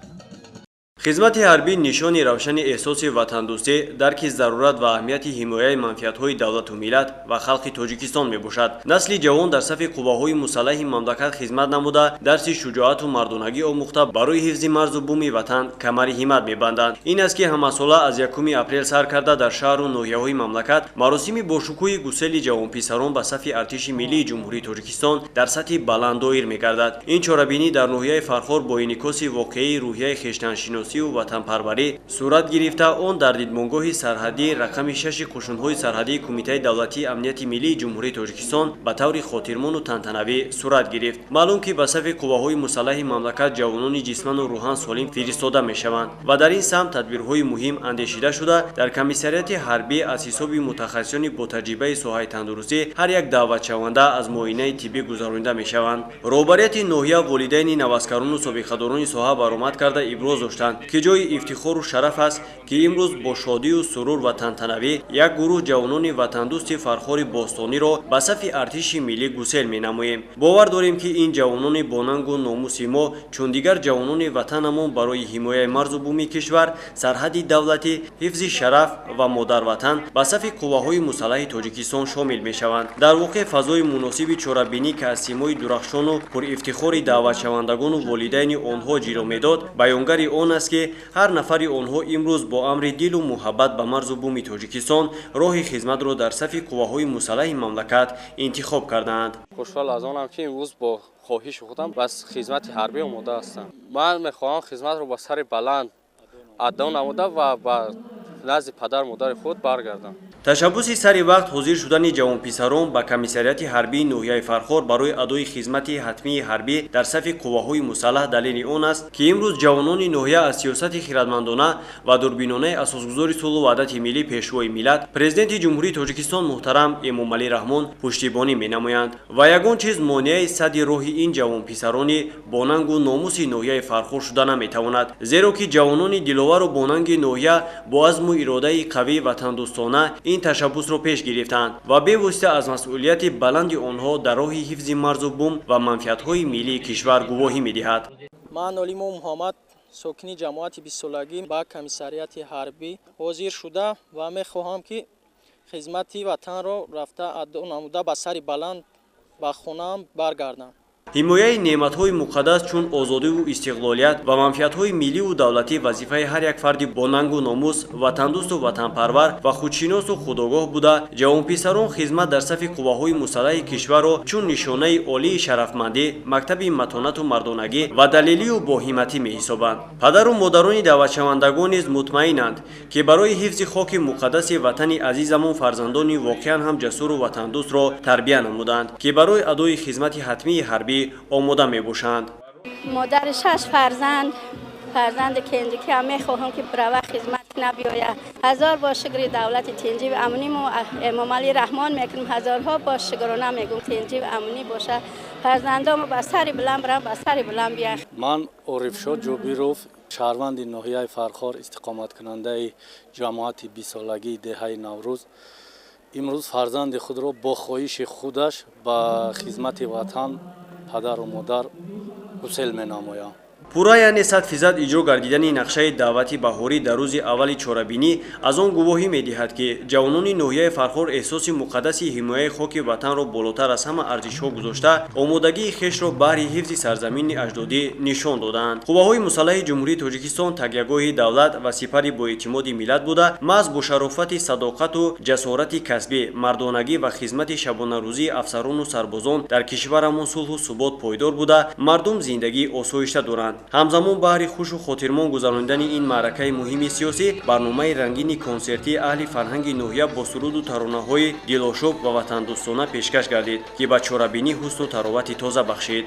خدمت حربی نشانی روشن احساس وطندوستی، درک ضرورت و اهمیت حمایت منفعت‌های دولت و ملت و خلق تاجیکستان میباشد. نسل جوان در صف قوه‌های مسلح مملکت خدمت نموده، درس شجاعت و مردانگی آموخته برای حفظ مرز و بوم وطن کمر همت میبندند. این است که همساله از 1 اپریل سر کرده در شهر و ناحیه‌های مملکت مراسم باشکوه گسیل جوانپسران به صف ارتش ملی جمهوری تاجیکستان در سطح بلند دایر می‌گردد. این چاره‌بینی در ناحیه فرخار با انعکاس واقعی روحیه خویشتن‌شناسی و وطنپروری صورت گرفته آن در دیدمانگاه سرحدی رقم 6 قشون‌های سرحدی کمیته دولتی امنیت ملی جمهوری تاجیکستان به طور خاطرمند و تنتنوی صورت گرفت. معلوم که به صف قوه‌های مسلح مملکت جوانان جسمانی و روحانی سالم فرستاده می‌شوند و در این سمت تدبیرهای مهم اندیشیده شده. در کمیسریات حربی از حساب متخصصان با تجربه ساحه تندرستی هر یک دعوت شونده از معاینه طبی گذرانده می‌شوند. رهبریت ناحیه والدین نوازکاران و سابقه‌داران ساحه برآمد کرده ابراز داشتند که جای افتخار و شرف است که امروز با شادی و سرور و تنتنوی یک گروه جوانان وطندوست فرخار باستانی را به صف ارتش ملی گسیل می‌نماییم. باور داریم که این جوانان با ننگ و ناموس ما چون دیگر جوانان وطنمان برای حمایت مرز و بوم کشور، سرحد دولتی، حفظ شرف و مادر وطن به صف قوه‌های مسلح تاجیکستان شامل می‌شوند. در واقع فضای مناسب چاره‌بینی که از سیمای درخشان و پر افتخار دعوت شوندگان و والدین آنها جلوه می‌داد، بیانگر آن است که هر نفر آنها امروز با امر دل و محبت به مرز و بوم تاجیکستان راه خدمت را در صف قوه‌های مسلح مملکت انتخاب کردند. خوشحال از آنم که امروز با خواهش خودم بس خدمت حربی آماده هستم. من میخواهم خدمت را با سر بلند ادا نموده و با نزد پدر مادر خود برگردم. تشبوس سری وقت حاضر شدن جوانپسران به کمیسریات حربی ناحیه فرخار برای ادای خدمت حتمی حربی در صف قوه‌های مسلح دلیل آن است که امروز جوانان ناحیه از سیاست خردمندانه و دوربینانه اساسگذار صلح و وحدت ملی پیشوای ملت پرزیدنت جمهوری تاجیکستان محترم امامعلی رحمان پشتیبانی می‌نمایند و یگان چیز مانع صد راه این جوانپسران با ننگ و ناموس ناحیه فرخار شده نمی‌تواند، زیرا که جوانان دلاور و با ننگ ناحیه با عزم و اراده قوی وطندوستانه این تشبوس را پیش گرفتند و به واسطه از مسئولیت بلند آنها در راه حفظ مرز و بوم و منفعت‌های ملی کشور گواهی می‌دهد. من علیم محمد ساکن جماعت 20 سالگی با کمیسریات حربی حاضر شده و می‌خواهم که خدمت وطن را رفته ادا نموده به سر بلند به خونه‌ام برگردم. حمایت نعمت‌های مقدس چون آزادی و استقلالیت و منفعت‌های ملی و دولتی وظیفه هر یک فرد با ننگ و ناموس، وطندوست و وطنپرور و خودشناس و خودآگاه بوده. جوانپسران خدمت در صف قوه‌های مسلح کشور را چون نشانه عالی شرفمندی، مکتب متانت و مردانگی و دلیلی و با همتی می‌حسابند. پدر و مادران دعوت شوندگان نیز مطمئنند که برای حفظ خاک مقدس وطن عزیزمان فرزندان واقعا هم جسور و وطندوست را تربیت نمودند که برای ادای خدمت حتمی حربی آماده می باشند. مادر 6 فرزند کنجی که میخواهم که برای خدمت نبیاید. هزار با شکر دولت تنجی و امنی و امامعلی رحمان میکنم، هزارها با شکرانه میگم تنجی و امنی باشه. فرزندام با سر بلند برم، با سر بلند بیان. من عارفشاد جوبیروف شهروند ناحیه فرخار استقامت کننده جماعت 20 سالگی دهه نوروز امروز فرزند خود را با خواهش خودش به خدمت وطن پدر و مادر گسیل می نمایم. пурра яъне 100% иҷро гардидани нақшаи даъвати баҳорӣ дар рӯзи аввали чорабинӣ аз он гувоҳӣ медиҳад ки ҷавонони ноҳияи Фархор эҳсоси муқаддаси ҳимояи хоки ватанро болотар аз ҳама арзишҳо гузошта омодагии хешро баҳри ҳифзи сарзамини аҷдодӣ нишон доданд. қувваҳои мусаллаҳи ҷумҳурии Тоҷикистон такягоҳи давлат ва сипари боэътимоди миллат буда, маҳз бо шарофати садоқату ҷасорати касбӣ, мардонагӣ ва хизмати шабонарӯзии афсарону сарбозон дар кишварамон сулҳу субот пойдор буда, мардум зиндагии осоишта доранд. ҳамзамон баҳри хушу хотирмон гузарондани ин маъракаи муҳими сиёсӣ, барномаи рангини консертии аҳли фарҳанги ноҳия бо суруду таронаҳои дилошоб ва ватандӯстона пешкаш гардид, ки ба чорабинӣ ҳусну таровати тоза бахшид.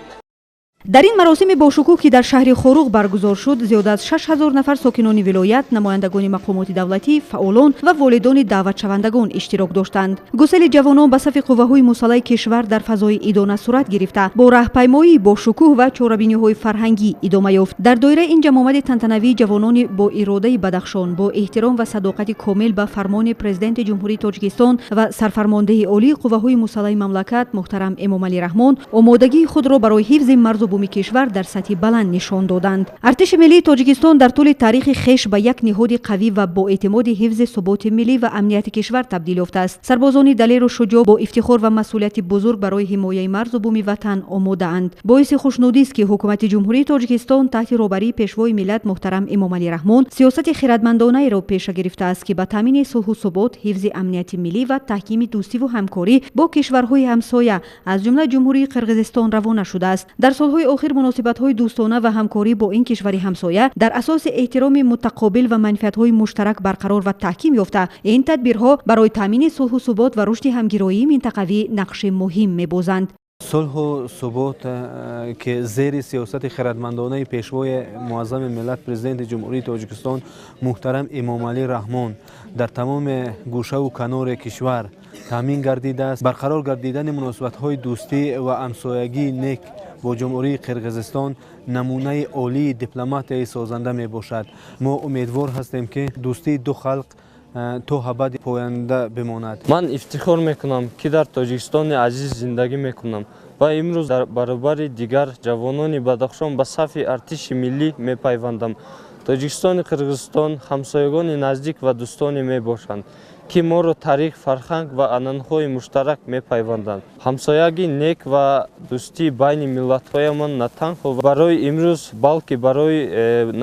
дар ин маросими бошукӯҳ ки дар шаҳри хоруғ баргузор шуд, зиёда аз 6000 нафар сокинони вилоят, намояндагони мақомоти давлатӣ, фаъолон ва волидони даъватшавандагон иштирок доштанд. гусели ҷавонон ба сафи қувваҳои мусаллаҳи кишвар дар фазои идона сурат гирифта, бо раҳпаймоии бошукӯҳ ва чорабиниҳои фарҳангӣ идома ёфт. дар доираи ин ҷамъомади тантанавӣ, ҷавонони бо иродаи бадахшон, бо эҳтиром ва садоқати комил ба фармони президенти ҷумҳурии Тоҷикистон ва сарфармондаи олии қувваҳои мусаллаҳи мамлакат муҳтарам Эмомалӣ Раҳмон омодагии худро барои ҳифзи марзу буми кишвар дар сатҳи баланд нишон доданд. артиши миллии Тоҷикистон дар тӯли тарихи хеш ба як ниҳоди қавӣ ва боэътимоди ҳифзи суботи миллӣ ва амнияти кишвар табдил ёфтааст. сарбозони далеру шуҷоъ бо ифтихор ва масъулияти бузург барои ҳимояи марзу буми ватан омодаанд. боиси хушнудист ки ҳукумати ҷумҳурии Тоҷикистон таҳти роҳбарии пешвои миллат муҳтарам Эмомалӣ Раҳмон сиёсати хирадмандонаеро пеша гирифтааст, ки ба таъмини сулҳу субот, ҳифзи амнияти миллӣ ва таҳкими дӯстиву ҳамкорӣ бо кишварҳои ҳамсоя, аз ҷумла ҷумҳурии Қирғизистон равона шудааст. дар солҳои охир муносибатҳои дӯстона ва ҳамкорӣ бо ин кишвари ҳамсоя дар асоси эҳтироми мутақобил ва манфиатҳои муштарак барқарор ва таҳким ёфта, ин тадбирҳо барои таъмини сулҳу субот ва рушди ҳамгироии минтақавӣ нақши муҳим мебозанд. сулҳу субот ки зери сиёсати хирадмандонаи пешвои муаззами миллат президенти ҷумҳурии Тоҷикистон муҳтарам Эмомалӣ Раҳмон дар тамоми гӯшаву канори кишвар таъмин гардидааст. барқарор гардидани муносибатҳои дӯстӣ ва ҳамсоягии нек бо ҷумҳурии Қирғизистон намунаи олии дипломатияи созанда мебошад. мо умедвор ҳастем ки дӯстии ду халқ то абади поянда бимонад. ман ифтихор мекунам ки дар Тоҷикистони азиз зиндагӣ мекунам ва имрӯз дар баробари дигар ҷавонони бадахшон ба сафи артиши миллӣ мепайвандам. Тоҷикистони Қирғизистон ҳамсоягони наздик ва дӯстоне мебошанд, ки моро таърих, фарҳанг ва анъанаҳои муштарак мепайванданд. ҳамсоягӣ нек ва дӯстии байни миллатҳоямон на танҳо барои имрӯз, балки барои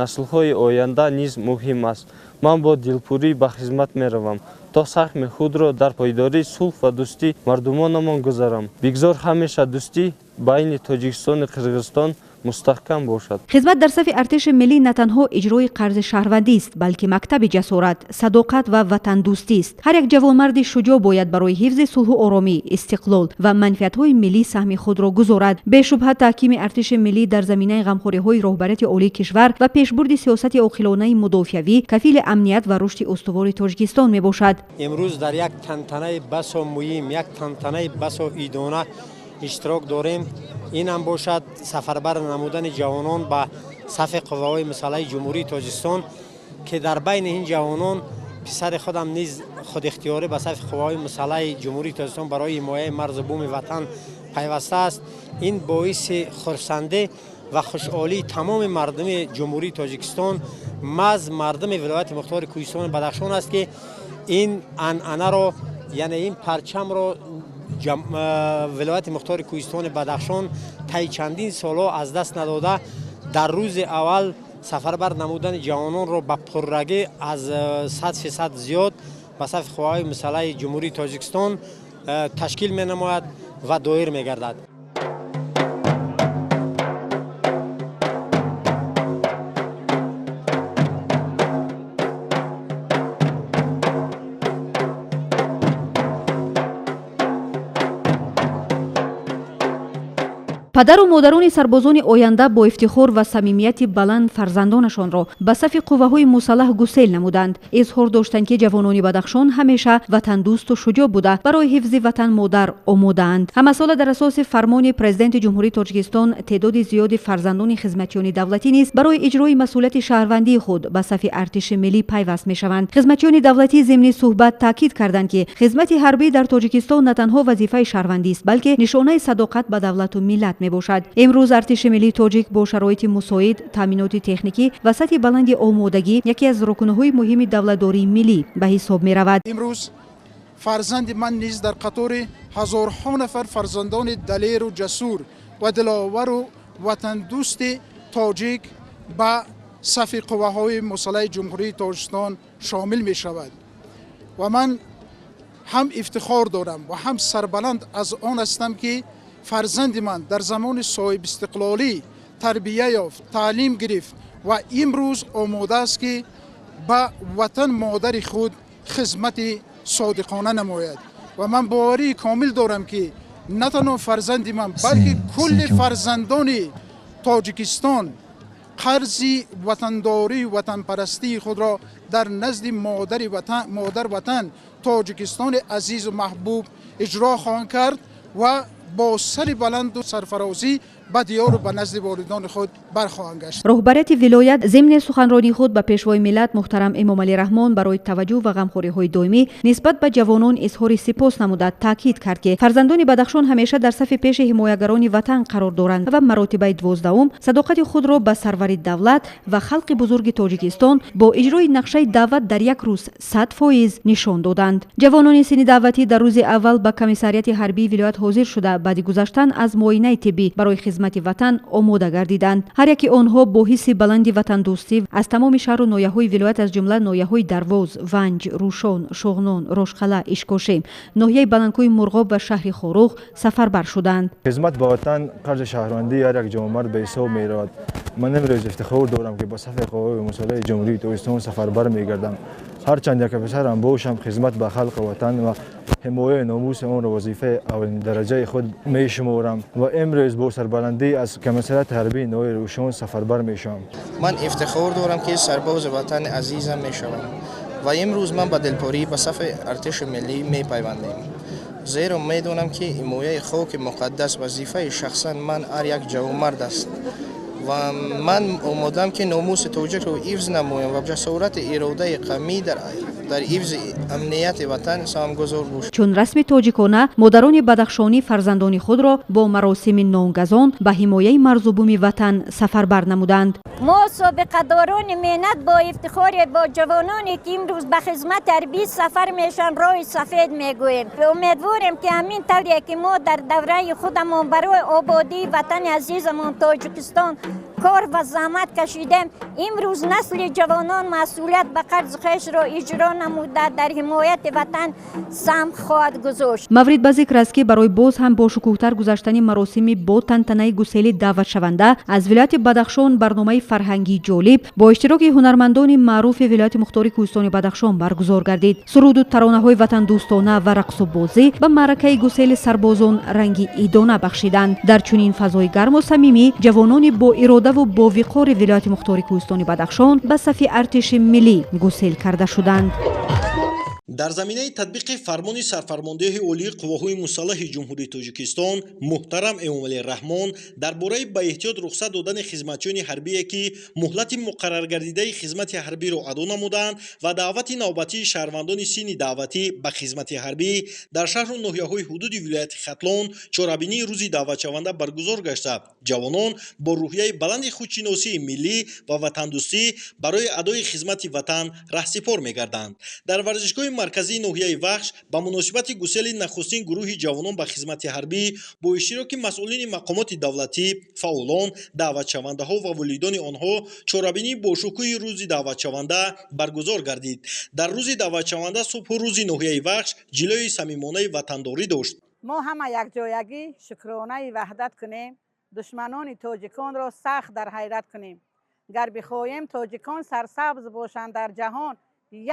наслҳои оянда низ муҳим аст. ман бо дилпурӣ ба хизмат меравам, то сахми худро дар пойдории сулҳ ва дӯстӣ мардумонамон гузарам. бигзор ҳамеша дӯстӣ байни Тоҷикистону Қирғизистон мустаҳкам бошад. хизмат дар сафи артиши миллӣ на танҳо иҷрои қарзи шаҳрвандист, балки мактаби ҷасорат, садоқат ва ватандӯстист. ҳар як ҷавонмарди шуҷоъ бояд барои ҳифзи сулҳу оромӣ, истиқлол ва манфиатҳои миллӣ саҳми худро гузорад. бешубҳа таҳкими артиши миллӣ дар заминаи ғамхориҳои роҳбарияти олии кишвар ва пешбурди сиёсати оқилонаи мудофиавӣ кафили амният ва рушди устувори Тоҷикистон мебошад. имрӯз дар як тантанаи басо муҳим, як тантанаи басо идона иштирок дорем. ин ҳам бошад сафарбар намудани ҷавонон ба сафи қувваҳои мусаллаҳи ҷумҳурии Тоҷикистон, ки дар байни ин ҷавонон писари худам низ худихтиёрӣ ба сафи қувваҳои мусаллаҳи ҷумҳурии Тоҷикистон барои ҳимояи марзу буми ватан пайваста аст. ин боиси хурсандӣ ва хушҳолии тамоми мардуми ҷумҳурии Тоҷикистон, маъз мардуми вилояти мухтори Кӯҳистони Бадахшон аст, ки ин анъанаро, яъне ин парчамро вилояти мухтори Кӯҳистони Бадахшон таи чандин солҳо аз даст надода, дар рӯзи аввал сафарбар намудани ҷавононро ба пуррагӣ аз 100% зиёд ба сафи қувваҳои мусаллаҳи ҷумҳурии Тоҷикистон ташкил менамояд ва доир мегардад. падару модарони сарбозони оянда бо ифтихор ва самимияти баланд фарзандонашонро ба сафи қувваҳои мусаллаҳ гусел намуданд. изҳор доштанд ки ҷавонони Бадахшон ҳамеша ватандӯсту шуҷоъ буда барои ҳифзи ватан модар омодаанд. ҳамасола дар асоси фармони президенти ҷумҳурии Тоҷикистон теъдоди зиёди фарзандони хизматиёни давлатӣ низ барои иҷрои масъулияти шаҳрвандии худ ба сафи артиши миллӣ пайваст мешаванд. хизматиёни давлатӣ зимни суҳбат таъкид карданд ки хизмати ҳарбӣ дар Тоҷикистон на танҳо вазифаи шаҳрвандист, балки нишонаи садоқат ба давлату миллат мебошад. имрӯз артиши миллии тоҷик бо шароити мусоид, таъминоти техникӣ ва сатҳи баланди омодагӣ яке аз рукунҳои муҳими давлатдории миллӣ ба ҳисоб меравад. имрӯз фарзанди ман низ дар қатори ҳазорҳо нафар фарзандони далеру ҷасур ва диловару ватандӯсти тоҷик ба сафи қувваҳои мусаллаҳи ҷумҳурии тоҷикистон шомил мешавад ва ман ҳам ифтихор дорам ва ҳам сарбаланд аз он ҳастам ки фарзанди ман дар замони соҳибистиқлолӣ тарбия ёфт, таълим гирифт ва имрӯз омодааст ки ба ватан модари худ хизмати содиқона намояд ва ман боварии комил дорам ки на танҳо фарзанди ман балки кулли фарзандони тоҷикистон қарзи ватандории ватанпарастии худро дар назди модар ватан тоҷикистони азизу маҳбуб иҷро хоҳанд кард ва бо сари баланду сарфарозӣ ба диёру ба назди волидони худ бархоҳанд гашт. роҳбарияти вилоят зимни суханронии худ ба пешвои миллат муҳтарам Эмомалӣ Раҳмон барои таваҷҷӯҳ ва ғамхориҳои доимӣ нисбат ба ҷавонон изҳори сипос намуда таъкид кард ки фарзандони Бадахшон ҳамеша дар сафи пеши ҳимоягарони ватан қарор доранд ва маротибаи 12 садоқати худро ба сарвари давлат ва халқи бузурги Тоҷикистон бо иҷрои нақшаи даъват дар як рӯз 100% нишон доданд. ҷавонони синни даъватӣ дар рӯзи аввал ба комиссарияти ҳарбии вилоят ҳозир шуда баъди гузаштан аз муоинаи тиббӣ барои хизмати ватан омода гардиданд. ҳар яки онҳо бо ҳисси баланди ватандӯстӣ аз тамоми шаҳру ноҳияҳои вилоят аз ҷумла ноҳияҳои Дарвоз, Ванҷ, Рӯшон, Шуғнон, Рошқала, Ишкошем, ноҳияи Баландкӯи Мурғоб ва шаҳри Хоруғ сафарбар шуданд. хизмат ба ватан қарзи шаҳрвандии ҳар як ҷавонмард ба ҳисоб меравад. ман имрӯз ифтихор дорам ки ба сафи қувваҳои мусаллаҳи ҷумҳурии Тоҷикистон сафарбар мегардам. ҳарчанд як писарам бошам, хизмат ба халқи ватан ва ҳимояи номуси онро вазифаи аввалин дараҷаи худ мешуморам ва имрӯз бо сарбаландӣ аз комиссарияти ҳарбии ноҳияи Рӯшон сафарбар мешавам. ман ифтихор дорам ки сарбози ватани азизам мешавам ва имрӯз ман ба дилпорӣ ба сафи артиши миллӣ мепайвандем. зеро медонам ки ҳимояи хоки муқаддас вазифаи шахсан ман ҳар як ҷавонмард аст ва ман омодам ки номуси тоҷикро ҳифз намоям ва ҷасорати иродаи қавмӣ дар ҳифзи амнияти ватан саҳмгузор бошам. чун расми тоҷикона модарони бадахшонӣ фарзандони худро бо маросими нонгазон ба ҳимояи марзубуми ватан сафарбар намуданд. мо собиқадорони меҳнат бо ифтихоре бо ҷавононе ки имрӯз ба хизмати ҳарбӣ сафар мешаванд роҳи сафед мегӯем. умедворем ки ҳамин тавре ки мо дар давраи худамон барои ободии ватани азизамон Тоҷикистон кор ва заҳмат кашидем, имрӯз насли ҷавонон масъулият ба қарзи хешро иҷро намуда дар ҳимояти ватан сам хоҳад гузошт. маврид ба зикр аст ки барои боз ҳам бошукӯҳтар гузаштани маросими бо тантанаи гусели даъватшаванда аз вилояти Бадахшон барномаи фарҳангии ҷолиб бо иштироки ҳунармандони маъруфи вилояти мухтори Кӯҳистони Бадахшон баргузор гардид. суруду таронаҳои ватандӯстона ва рақсу бозӣ ба маъракаи гусели сарбозон ранги идона бахшиданд. дар чунин фазои гарму самимӣ ҷавонони бо ирода бо виқори вилояти мухтори Кӯҳистони Бадахшон ба сафи артиши миллӣ гусел карда шуданд. дар заминаи татбиқи фармони сарфармондеҳи олии қувваҳои мусаллаҳи ҷумҳурии Тоҷикистон муҳтарам Эмомалӣ Раҳмон дар бораи ба эҳтиёт рухсат додани хизматчиёни ҳарбие ки муҳлати муқарраргардидаи хизмати ҳарбиро адо намуданд ва даъвати навбатии шаҳрвандони синни даъватӣ ба хизмати ҳарбӣ дар шаҳру ноҳияҳои ҳудуди вилояти Хатлон чорабинии рӯзи даъватшаванда баргузор гашта, ҷавонон бо рӯҳияи баланди худшиносии миллӣ ва ватандӯстӣ барои адои хизмати ватан раҳсипор мегарданд. дар варзишгоҳи марказии ноҳияи Вахш ба муносибати гусели нахустин гурӯҳи ҷавонон ба хизмати ҳарбӣ бо иштироки масъулини мақомоти давлатӣ, фаъолон, даъватшавандаҳо ва волидони онҳо чорабинии бошукӯҳи рӯзи даъватшаванда баргузор гардид. дар рӯзи даъватшаванда субҳу рӯзи ноҳияи Вахш ҷилои самимонаи ватандорӣ дошт. мо ҳама якҷоягӣ шукронаи ваҳдат кунем, душманони тоҷиконро сахт дар ҳайрат кунем. гар бихоҳем тоҷикон сарсабз бошанд дар ҷаҳон,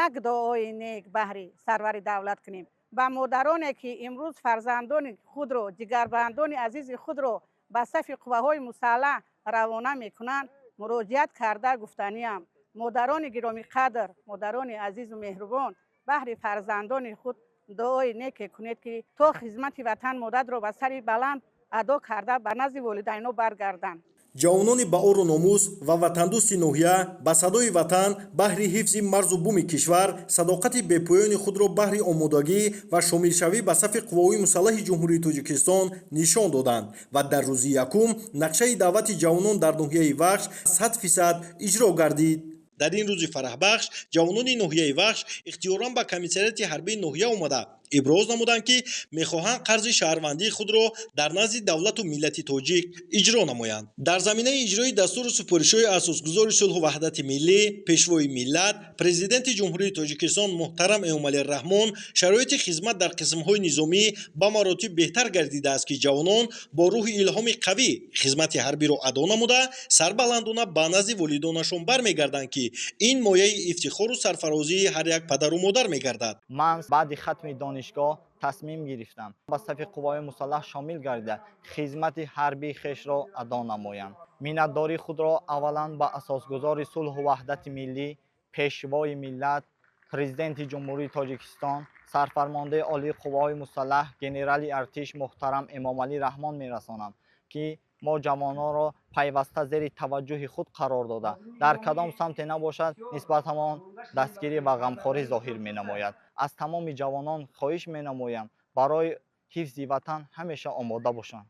як дуои нек баҳри сарвари давлат кунем. ба модароне ки имрӯз фарзандони худро, ҷигarbандони азизи худро ба сафи қувваҳои мусаллаҳ равона мекунанд, муроҷиат карда гуфтаниам: модарони гиромиқадр, модарони азизу меҳрубон, баҳри фарзандони худ дуои неке кунед ки то хизмати ватан модадро ба сари баланд адо карда ба назди волидайно баргарданд. ҷавонони баору номус ва ватандӯсти ноҳия ба садои ватан баҳри ҳифзи марзу буми кишвар садоқати бепоёни худро баҳри омодагӣ ва шомилшавӣ ба сафи қувваҳои мусаллаҳи ҷумҳурии Тоҷикистон нишон доданд ва дар рӯзи якум нақшаи даъвати ҷавонон дар ноҳияи Вахш 100% иҷро гардид. дар ин рӯзи фараҳбахш ҷавонони ноҳияи Вахш ихтиёран ба комиссарияти ҳарбии ноҳия омада иброз намуданд ки мехоҳанд қарзи шаҳрвандии худро дар назди давлату миллати тоҷик иҷро намоянд. дар заминаи иҷрои дастуру супоришҳои асосгузори сулҳу ваҳдати миллӣ пешвои миллат президенти ҷумҳурии Тоҷикистон муҳтарам Эмомалӣ Раҳмон шароити хизмат дар қисмҳои низомӣ ба маротиб беҳтар гардидааст ки ҷавонон бо рӯҳи илҳоми қавӣ хизмати ҳарбиро адо намуда сарбаландона ба назди волидонашон бармегарданд ки ин мояи ифтихору сарфарозии ҳар як падару модар мегардад. ман баъди хатми донишгоҳ тасмим гирифтам ба сафи қувваҳои мусаллаҳ шомил гардида хизмати ҳарбии хешро адо намоям. миннатдории худро аввалан ба асосгузори сулҳу ваҳдати миллӣ пешвои миллат президенти ҷумҳурии Тоҷикистон сарфармондаи олии қувваҳои мусаллаҳ генерали артиш муҳтарам Эмомалӣ Раҳмон мерасонам ки мо ҷавононро пайваста зери таваҷҷӯҳи худ қарор дода дар кадом самте набошад нисбатамон дастгирӣ ва ғамхорӣ зоҳир менамояд. аз тамоми ҷавонон хоҳиш менамоям барои ҳифзи ватан ҳамеша омода бошанд.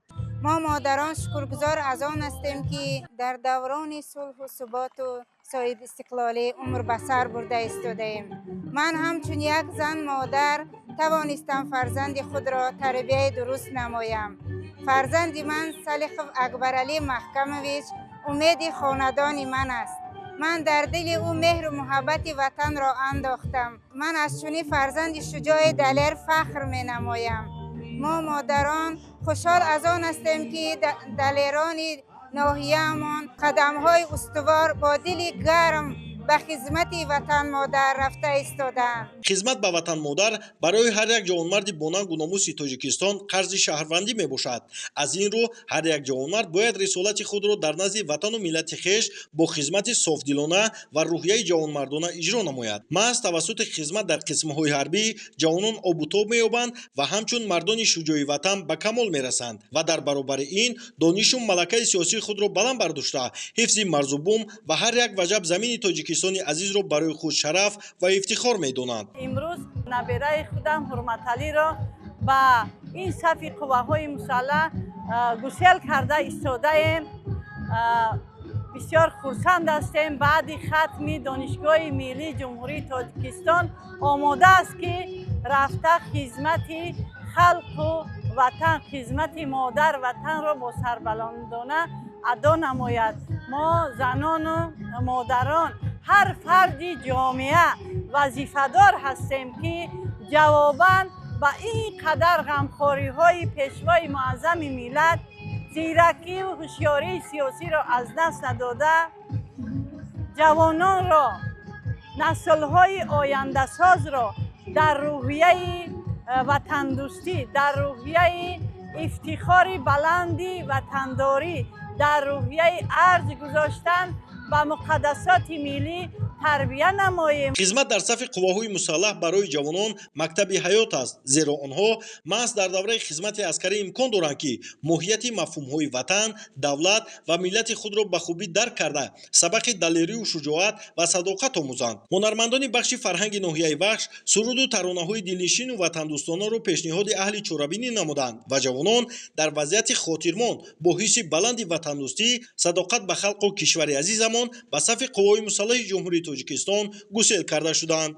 ما مادران شکرگزار از آن هستیم که در دوران صلح و ثبات و صاحب استقلالی عمر به سر برده ایستاده‌ایم. من همچون یک زن مادر توانستم فرزند خود را تربیت درست نمایم. فرزند من سلیخ اکبرعلی محکمویچ امید خاندان من است. من در دل او مهر و محبت وطن را انداختم. من از چنین فرزند شجاع دلیر فخر می نمایم. ما مادران خوشحال از آن هستیم که دلیران ناحیه‌مان قدم‌های استوار با دل گرم به خدمت وطن مادر رفته ایستادند. خدمت به وطن مادر برای هر یک جوانمرد باننگ و ناموسی تاجیکستان قرض شهروندی میباشد. از این رو هر یک جوانمرد باید رسالت خود را در نزد وطن و ملت خویش با خدمت صافدلانه و روحیه جوانمردانه اجرا نماید. محض توسط خدمت در قسم‌های حربی جوانان آب و تاب می‌یابند و همچون مردان شجاع وطن به کمال میرسند و در برابر این دانش و ملکه سیاسی خود را بلند برداشته حفظ مرز و بوم و هر یک وجب زمین تاجیکستان عزیز رو برای خود شرف و افتخار میدونند. امروز نبیره خودم حرمتعلی را با این صف قوه‌های مسلح گسیل کرده ایستاده ایم. بسیار خرسند هستیم. بعد ختم دانشگاه ملی جمهوری تاجیکستان آماده است که رفته خدمت خلق و وطن خدمت مادر وطن را با سربلندانه ادا نماید. ما زنان و مادران هر فردی جامعه وظیفه‌دار هستیم که جواباً با این قدر غمخواری های پیشوای معظم ملت زیرکی و هوشیاری سیاسی را از دست نداده جوانان را نسل های آینده ساز را در روحیه وطن دوستی در روحیه افتخار بلندی وطنداری در روحیه ارج گذاشتن با مقدسات ملی تربیه نماییم. خدمت در صف قواهای مسلح برای جوانان مکتبی حیات است زیرا آنها محض در دوره خدمت عسکری امکان دارند که ماهیت مفهوم‌های وطن، دولت و ملت خود را به خوبی درک کرده سبق دلیری و شجاعت و صداقت آموزند. هنرمندان بخش فرهنگ ناحیه وخش سرود و ترانه‌های دلنشین و وطن دوستانه را پیشنهاد اهل چورابینی نمودند و جوانان در وضعیت خاطرمان با حس بلند وطن دوستی صداقت به خلق و کشور عزیزمان به صف قوای مسلح جمهوری توجیکستان گسیل کرده شدند.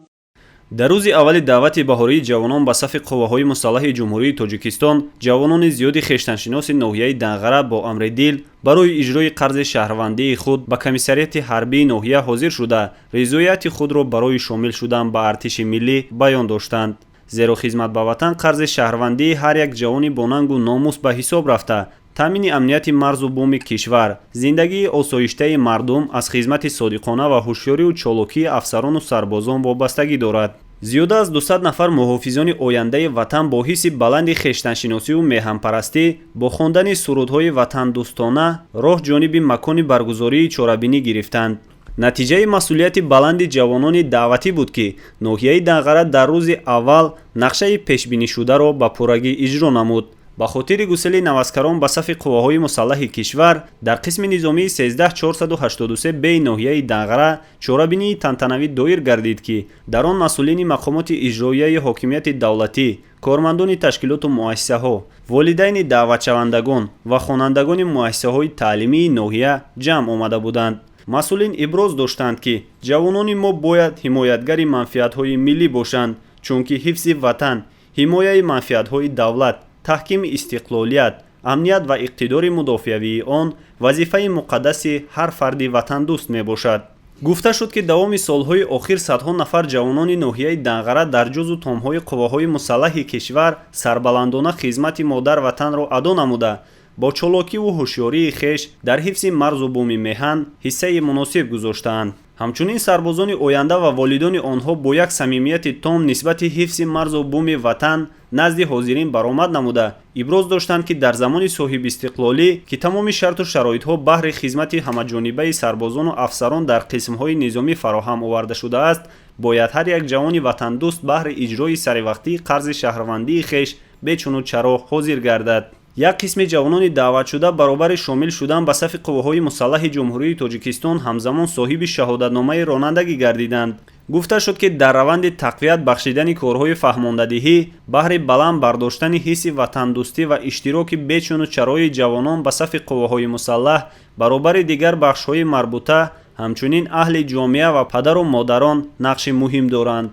дар рӯзи аввали даъвати баҳории ҷавонон ба сафи қувваҳои мусаллаҳи ҷумҳурии тоҷикистон ҷавонони зиёди хештаншиноси ноҳияи данғара бо амри дил барои иҷрои қарзи шаҳрвандии худ ба комиссарияти ҳарбии ноҳия ҳозир шуда ризояти худро барои шомил шудан ба артиши миллӣ баён доштанд. зеро хизмат ба ватан қарзи шаҳрвандии ҳар як ҷавони бонангу номус ба ҳисоб рафта таъмини амнияти марзу буми кишвар зиндагии осоиштаи мардум аз хизмати содиқона ва ҳушёрию чолокии афсарону сарбозон вобастагӣ дорад. зиёда аз 200 нафар муҳофизони ояндаи ватан бо ҳисси баланди хештаншиносию меҳанпарастӣ бо хондани сурудҳои ватандӯстона роҳ ҷониби макони баргузории чорабинӣ гирифтанд. натиҷаи масъулияти баланди ҷавонони даъватӣ буд ки ноҳияи данғара дар рӯзи аввал нақшаи пешбинишударо ба пуррагӣ иҷро намуд ба хотири гусели навазкарон ба сафи қувваҳои мусаллаҳи кишвар дар қисми низомии 13483 беи ноҳияи Дағара чорабинии тантанавӣ доир гардид ки дар он масъулини мақомоти иҷроияи ҳокимияти давлатӣ, кормандони ташкилоту муассисаҳо, волидайни даъватшавандагон ва хонандагони муассисаҳои таълимии ноҳия ҷамъ омада буданд. масъулин иброз доштанд ки ҷавонони мо бояд ҳимоятгари манфиатҳои миллӣ бошанд, чунки ҳифзи ватан, ҳимояи манфиатҳои давлат, таҳкими истиқлолият, амният ва иқтидори мудофиавии он вазифаи муқаддаси ҳар фарди ватандӯст мебошад. гуфта шуд ки давоми солҳои охир садҳо нафар ҷавонони ноҳияи Дағара дар ҷузу томҳои қувваҳои мусаллаҳи кишвар сарбаландона хизмати модар ватанро адо намуда, бо чолокиву ҳушёрии хеш дар ҳифзи марзу буми меҳан ҳиссаи муносиб гузоштаанд. ҳамчунин сарбозони оянда ва волидони онҳо бо як самимияти том нисбати ҳифзи марзу буми ватан назди ҳозирин баромад намуда, иброз доштанд ки дар замони соҳибистиқлолӣ ки тамоми шарту шароитҳо баҳри хизмати ҳамаҷонибаи сарбозону афсарон дар қисмҳои низомӣ фароҳам оварда шудааст, бояд ҳар як ҷавони ватандӯст баҳри иҷрои саривақтии қарзи шаҳрвандии хеш бечуну чаро ҳозир гардад. як қисми ҷавонони даъватшуда баробари шомил шудан ба сафи қувваҳои мусаллаҳи ҷумҳурии Тоҷикистон ҳамзамон соҳиби шаҳодатномаи ронандагӣ гардиданд. гуфта шуд ки дар раванди тақвият бахшидани корҳои фаҳмондадиҳӣ баҳри баланд бардоштани ҳисси ватандӯстӣ ва иштироки бечуну чарои ҷавонон ба сафи қувваҳои мусаллаҳ баробари дигар бахшҳои марбута, ҳамчунин аҳли ҷомеа ва падару модарон нақши муҳим доранд.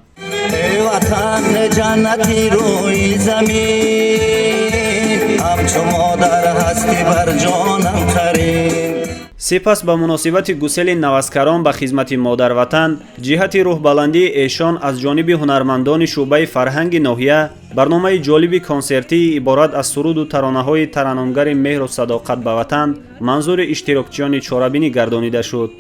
сипас ба муносибати гусели навазкарон ба хизмати модарватан ҷиҳати рӯҳбаландии эшон аз ҷониби ҳунармандони шуъбаи фарҳанги ноҳия барномаи ҷолиби консертии иборат аз суруду таронаҳои тараннумгари меҳру садоқат ба ватан манзури иштирокчиёни чорабинӣ гардонида шуд.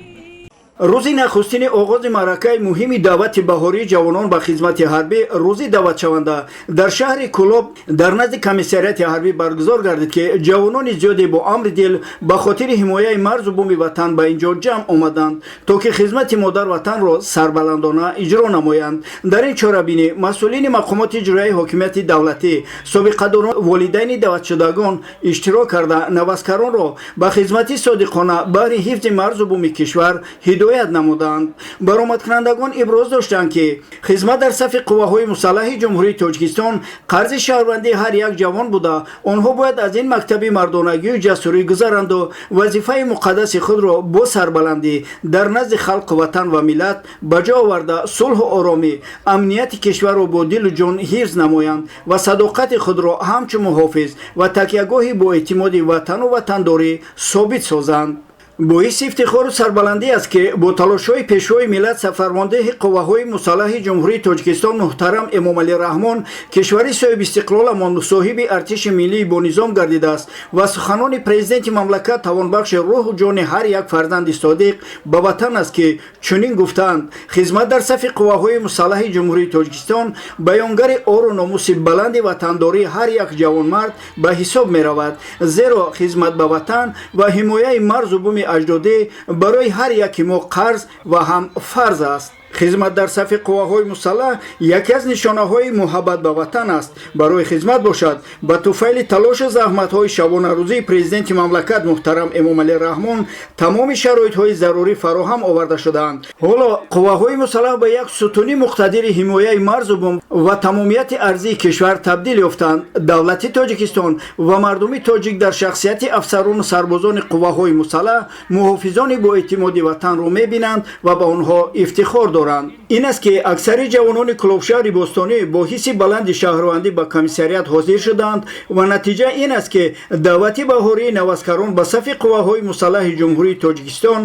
рӯзи нахустини оғози маъракаи муҳими давати баҳории ҷавонон ба хизмати ҳарбӣ, рӯзи даватшаванда дар шаҳри Кӯлоб дар назди комиссарияти ҳарбӣ баргузор гардид ки ҷавонони зиёде бо амри дил ба хотири ҳимояи марзу буми ватан ба ин ҷо ҷамъ омаданд, то ки хизмати модар ватанро сарбаландона иҷро намоянд. дар ин чорабинӣ масъулини мақомоти иҷроияи ҳокимияти давлатӣ, собиқадорон, волидайни даъватшудагон иштирок карда навазкаронро ба хизмати содиқона баҳри ҳифзи марзу буми кишвар ҳидоят намуданд. баромадкунандагон иброз доштанд ки хизмат дар сафи қувваҳои мусаллаҳи ҷумҳурии Тоҷикистон қарзи шаҳрвандии ҳар як ҷавон буда, онҳо бояд аз ин мактаби мардонагию ҷасурӣ гузаранду вазифаи муқаддаси худро бо сарбаландӣ дар назди халқу ватан ва миллат ба ҷо оварда сулҳу оромӣ, амнияти кишварро бо дилу ҷон ҳифз намоянд ва садоқати худро ҳамчун муҳофиз ва такягоҳи боэътимоди ватану ватандорӣ собит созанд. боиси ифтихору сарбаландӣ аст ки бо талошҳои пешвои миллат сафармондаи қувваҳои мусаллаҳи ҷумҳурии Тоҷикистон муҳтарам Эмомалӣ Раҳмон кишвари соҳибистиқлоламон соҳиби артиши миллии бонизом гардидааст ва суханони президенти мамлакат тавонбахши рӯҳу ҷони ҳар як фарзанди содиқ ба ватан аст ки чунин гуфтаанд: хизмат дар сафи қувваҳои мусаллаҳи ҷумҳурии Тоҷикистон баёнгари ору номуси баланди ватандории ҳар як ҷавонмард ба ҳисоб меравад, зеро хизмат ба ватан ва ҳимояи марзу буми аҷдодӣ барои ҳар яки мо қарз ва ҳам фарз аст. хизмат дар сафи қувваҳои мусаллаҳ яке аз нишонаҳои муҳаббат ба ватан аст. барои хизмат бошад, ба туфайли талошу заҳматҳои шабонарӯзии президенти мамлакат муҳтарам Эмомалӣ Раҳмон тамоми шароитҳои зарурӣ фароҳам оварда шудаанд. ҳоло қувваҳои мусаллаҳ ба як сутуни муқтадири ҳимояи марзу бум ва тамомияти арзии кишвар табдил ёфтанд. давлати Тоҷикистон ва мардуми тоҷик дар шахсияти афсарону сарбозони қувваҳои мусаллаҳ муҳофизони боэътимоди ватанро мебинанд ва ба онҳо ифтихор доранд. ин аст ки аксари ҷавонони Кӯлобшаҳри Бостонӣ бо ҳисси баланди шаҳрвандӣ ба комиссарият ҳозир шуданд ва натиҷа ин аст ки даъвати баҳории навазкарон ба сафи қувваҳои мусаллаҳи ҷумҳурии Тоҷикистон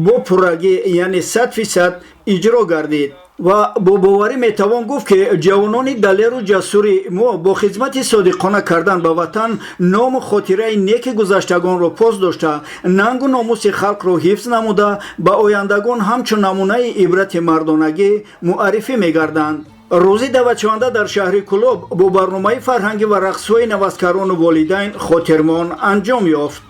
бо пуррагӣ, яъне 100% иҷро гардид. ва бо боварӣ метавон гуфт ки ҷавонони далеру ҷасури мо бо хизмати содиқона кардан ба ватан ному хотираи неки гузаштагонро пос дошта, нангу номуси халқро ҳифз намуда ба ояндагон ҳамчун намунаи ибрати мардонагӣ муаррифӣ мегарданд. рӯзи даъватшаванда дар шаҳри Кӯлоб бо барномаи фарҳангӣ ва рақсҳои навазкарону волидайн хотирмон анҷом ёфт.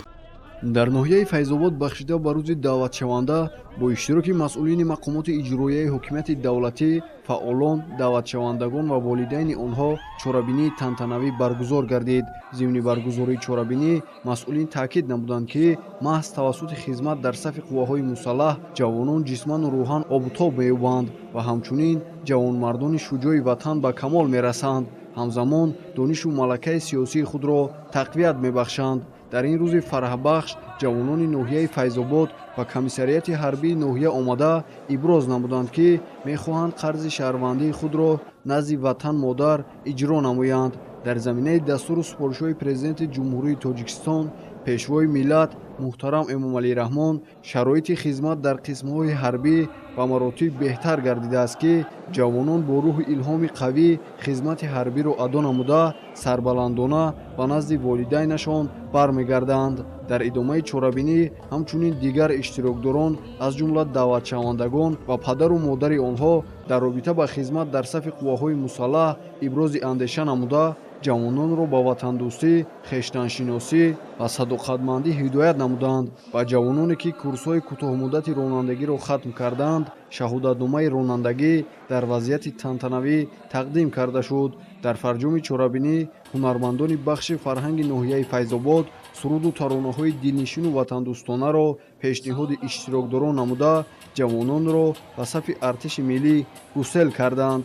дар ноҳияи файзобод бахшида ба рӯзи даъватшаванда бо иштироки масъулини мақомоти иҷроияи ҳокимияти давлатӣ, фаъолон, даъватшавандагон ва волидайни онҳо чорабинии тантанавӣ баргузор гардид. зимни баргузории чорабинӣ масъулин таъкид намуданд, ки маҳз тавассути хизмат дар сафи қувваҳои мусаллаҳ ҷавонон ҷисману рӯҳан обутоб меёбанд ва ҳамчунин ҷавонмардони шуҷои ватан ба камол мерасанд. ҳамзамон донишу малакаи сиёсии худро тақвият мебахшанд. дар ин рӯзи фарҳбахш ҷавонони ноҳияи файзобод ба комиссарияти ҳарбии ноҳия омада иброз намуданд, ки мехоҳанд қарзи шаҳрвандии худро назди ватан модар иҷро намоянд. дар заминаи дастуру супоришҳои президенти ҷумҳурии тоҷикистон пешвои миллат муҳтарам эмомалӣ раҳмон шароити хизмат дар қисмҳои ҳарбӣ ба маротиб беҳтар гардидааст, ки ҷавонон бо рӯҳи илҳоми қавӣ хизмати ҳарбиро адо намуда сарбаландона ба назди волидайнашон бармегарданд. дар идомаи чорабинӣ ҳамчунин дигар иштирокдорон аз ҷумла даъватшавандагон ва падару модари онҳо дар робита ба хизмат дар сафи қувваҳои мусаллаҳ ибрози андеша намуда ҷавононро ба ватандӯстӣ, хештаншиносӣ ва садоқатмандӣ ҳидоят намуданд. ба ҷавононе ки курсҳои кӯтоҳмуддати ронандагиро хатм карданд, шаҳодатномаи ронандагӣ дар вазъияти тантанавӣ тақдим карда шуд. дар фарҷоми чорабинӣ ҳунармандони бахши фарҳанги ноҳияи файзобод суруду таронаҳои дилнишину ватандӯстонаро пешниҳоди иштирокдорон намуда ҷавононро ба сафи артиши миллӣ гусел карданд.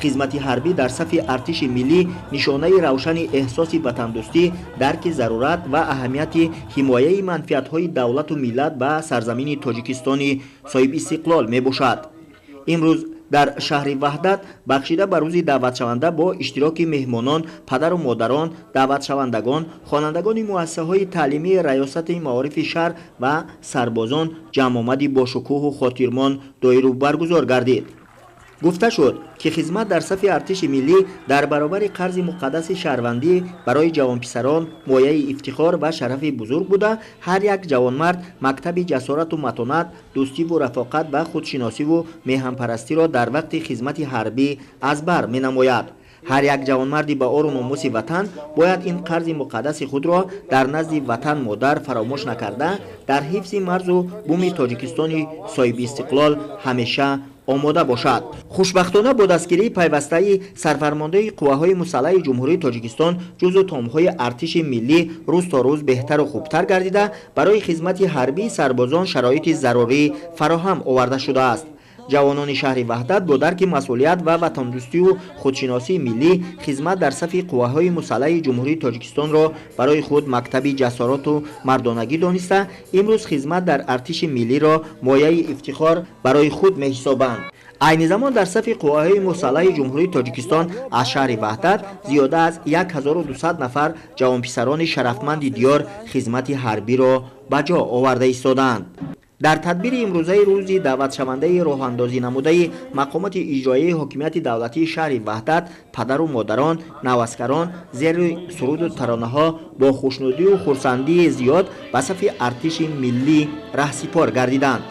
хизмати ҳарбӣ дар сафи артиши миллӣ нишонаи равшани эҳсоси ватандӯстӣ, дарки зарурат ва аҳамияти ҳимояи манфиатҳои давлату миллат ба сарзамини тоҷикистони соҳибистиқлол мебошад. имрӯз дар шаҳри ваҳдат бахшида ба рӯзи даъватшаванда бо иштироки меҳмонон, падару модарон, даъватшавандагон, хонандагони муассисаҳои таълимии раёсати маорифи шаҳр ва сарбозон ҷамъомади бошукӯҳу хотирмон доиру баргузор гардид. гуфта шуд, ки хизмат дар сафи артиши миллӣ дар баробари қарзи муқаддаси шаҳрвандӣ барои ҷавонписарон мояи ифтихор ва шарафи бузург буда, ҳар як ҷавонмард мактаби ҷасорату матонат, дӯстиву рафоқат ва худшиносиву меҳанпарастиро дар вақти хизмати ҳарбӣ аз бар менамояд. ҳар як ҷавонмарди ба ору номуси ватан бояд ин қарзи муқаддаси худро дар назди ватан модар фаромӯш накарда, дар ҳифзи марзу буми тоҷикистони соҳибистиқлол ҳамеша омода бошад. хушбахтона бо дастгирии пайвастаи сарфармондаи қувваҳои мусаллаҳи ҷумҳурии тоҷикистон ҷузу томҳои артиши миллӣ рӯз то рӯз беҳтару хубтар гардида, барои хизмати ҳарбии сарбозон шароити зарурӣ фароҳам оварда шудааст. ҷавонони шаҳри ваҳдат бо дарки масъулият ва ватандӯстию худшиносии миллӣ хизмат дар сафи қувваҳои мусаллаҳи ҷумҳурии тоҷикистонро барои худ мактаби ҷасорату мардонагӣ дониста, имрӯз хизмат дар артиши миллиро мояи ифтихор барои худ меҳисобанд. айни замон дар сафи қувваҳои мусаллаҳи ҷумҳурии тоҷикистон аз шаҳри ваҳдат зиёда аз 1200 нафар ҷавонписарони шарафманди диёр хизмати ҳарбиро ба ҷо оварда истоданд. дар тадбири имрӯзаи рӯзи даъватшавандаи роҳандозӣ намудаи мақомоти иҷроияи ҳокимияти давлатии шаҳри ваҳдат, падару модарон, наваскарон зери суруду таронаҳо бо хушнудию хурсандии зиёд ба сафи артиши миллӣ раҳсипор гардиданд.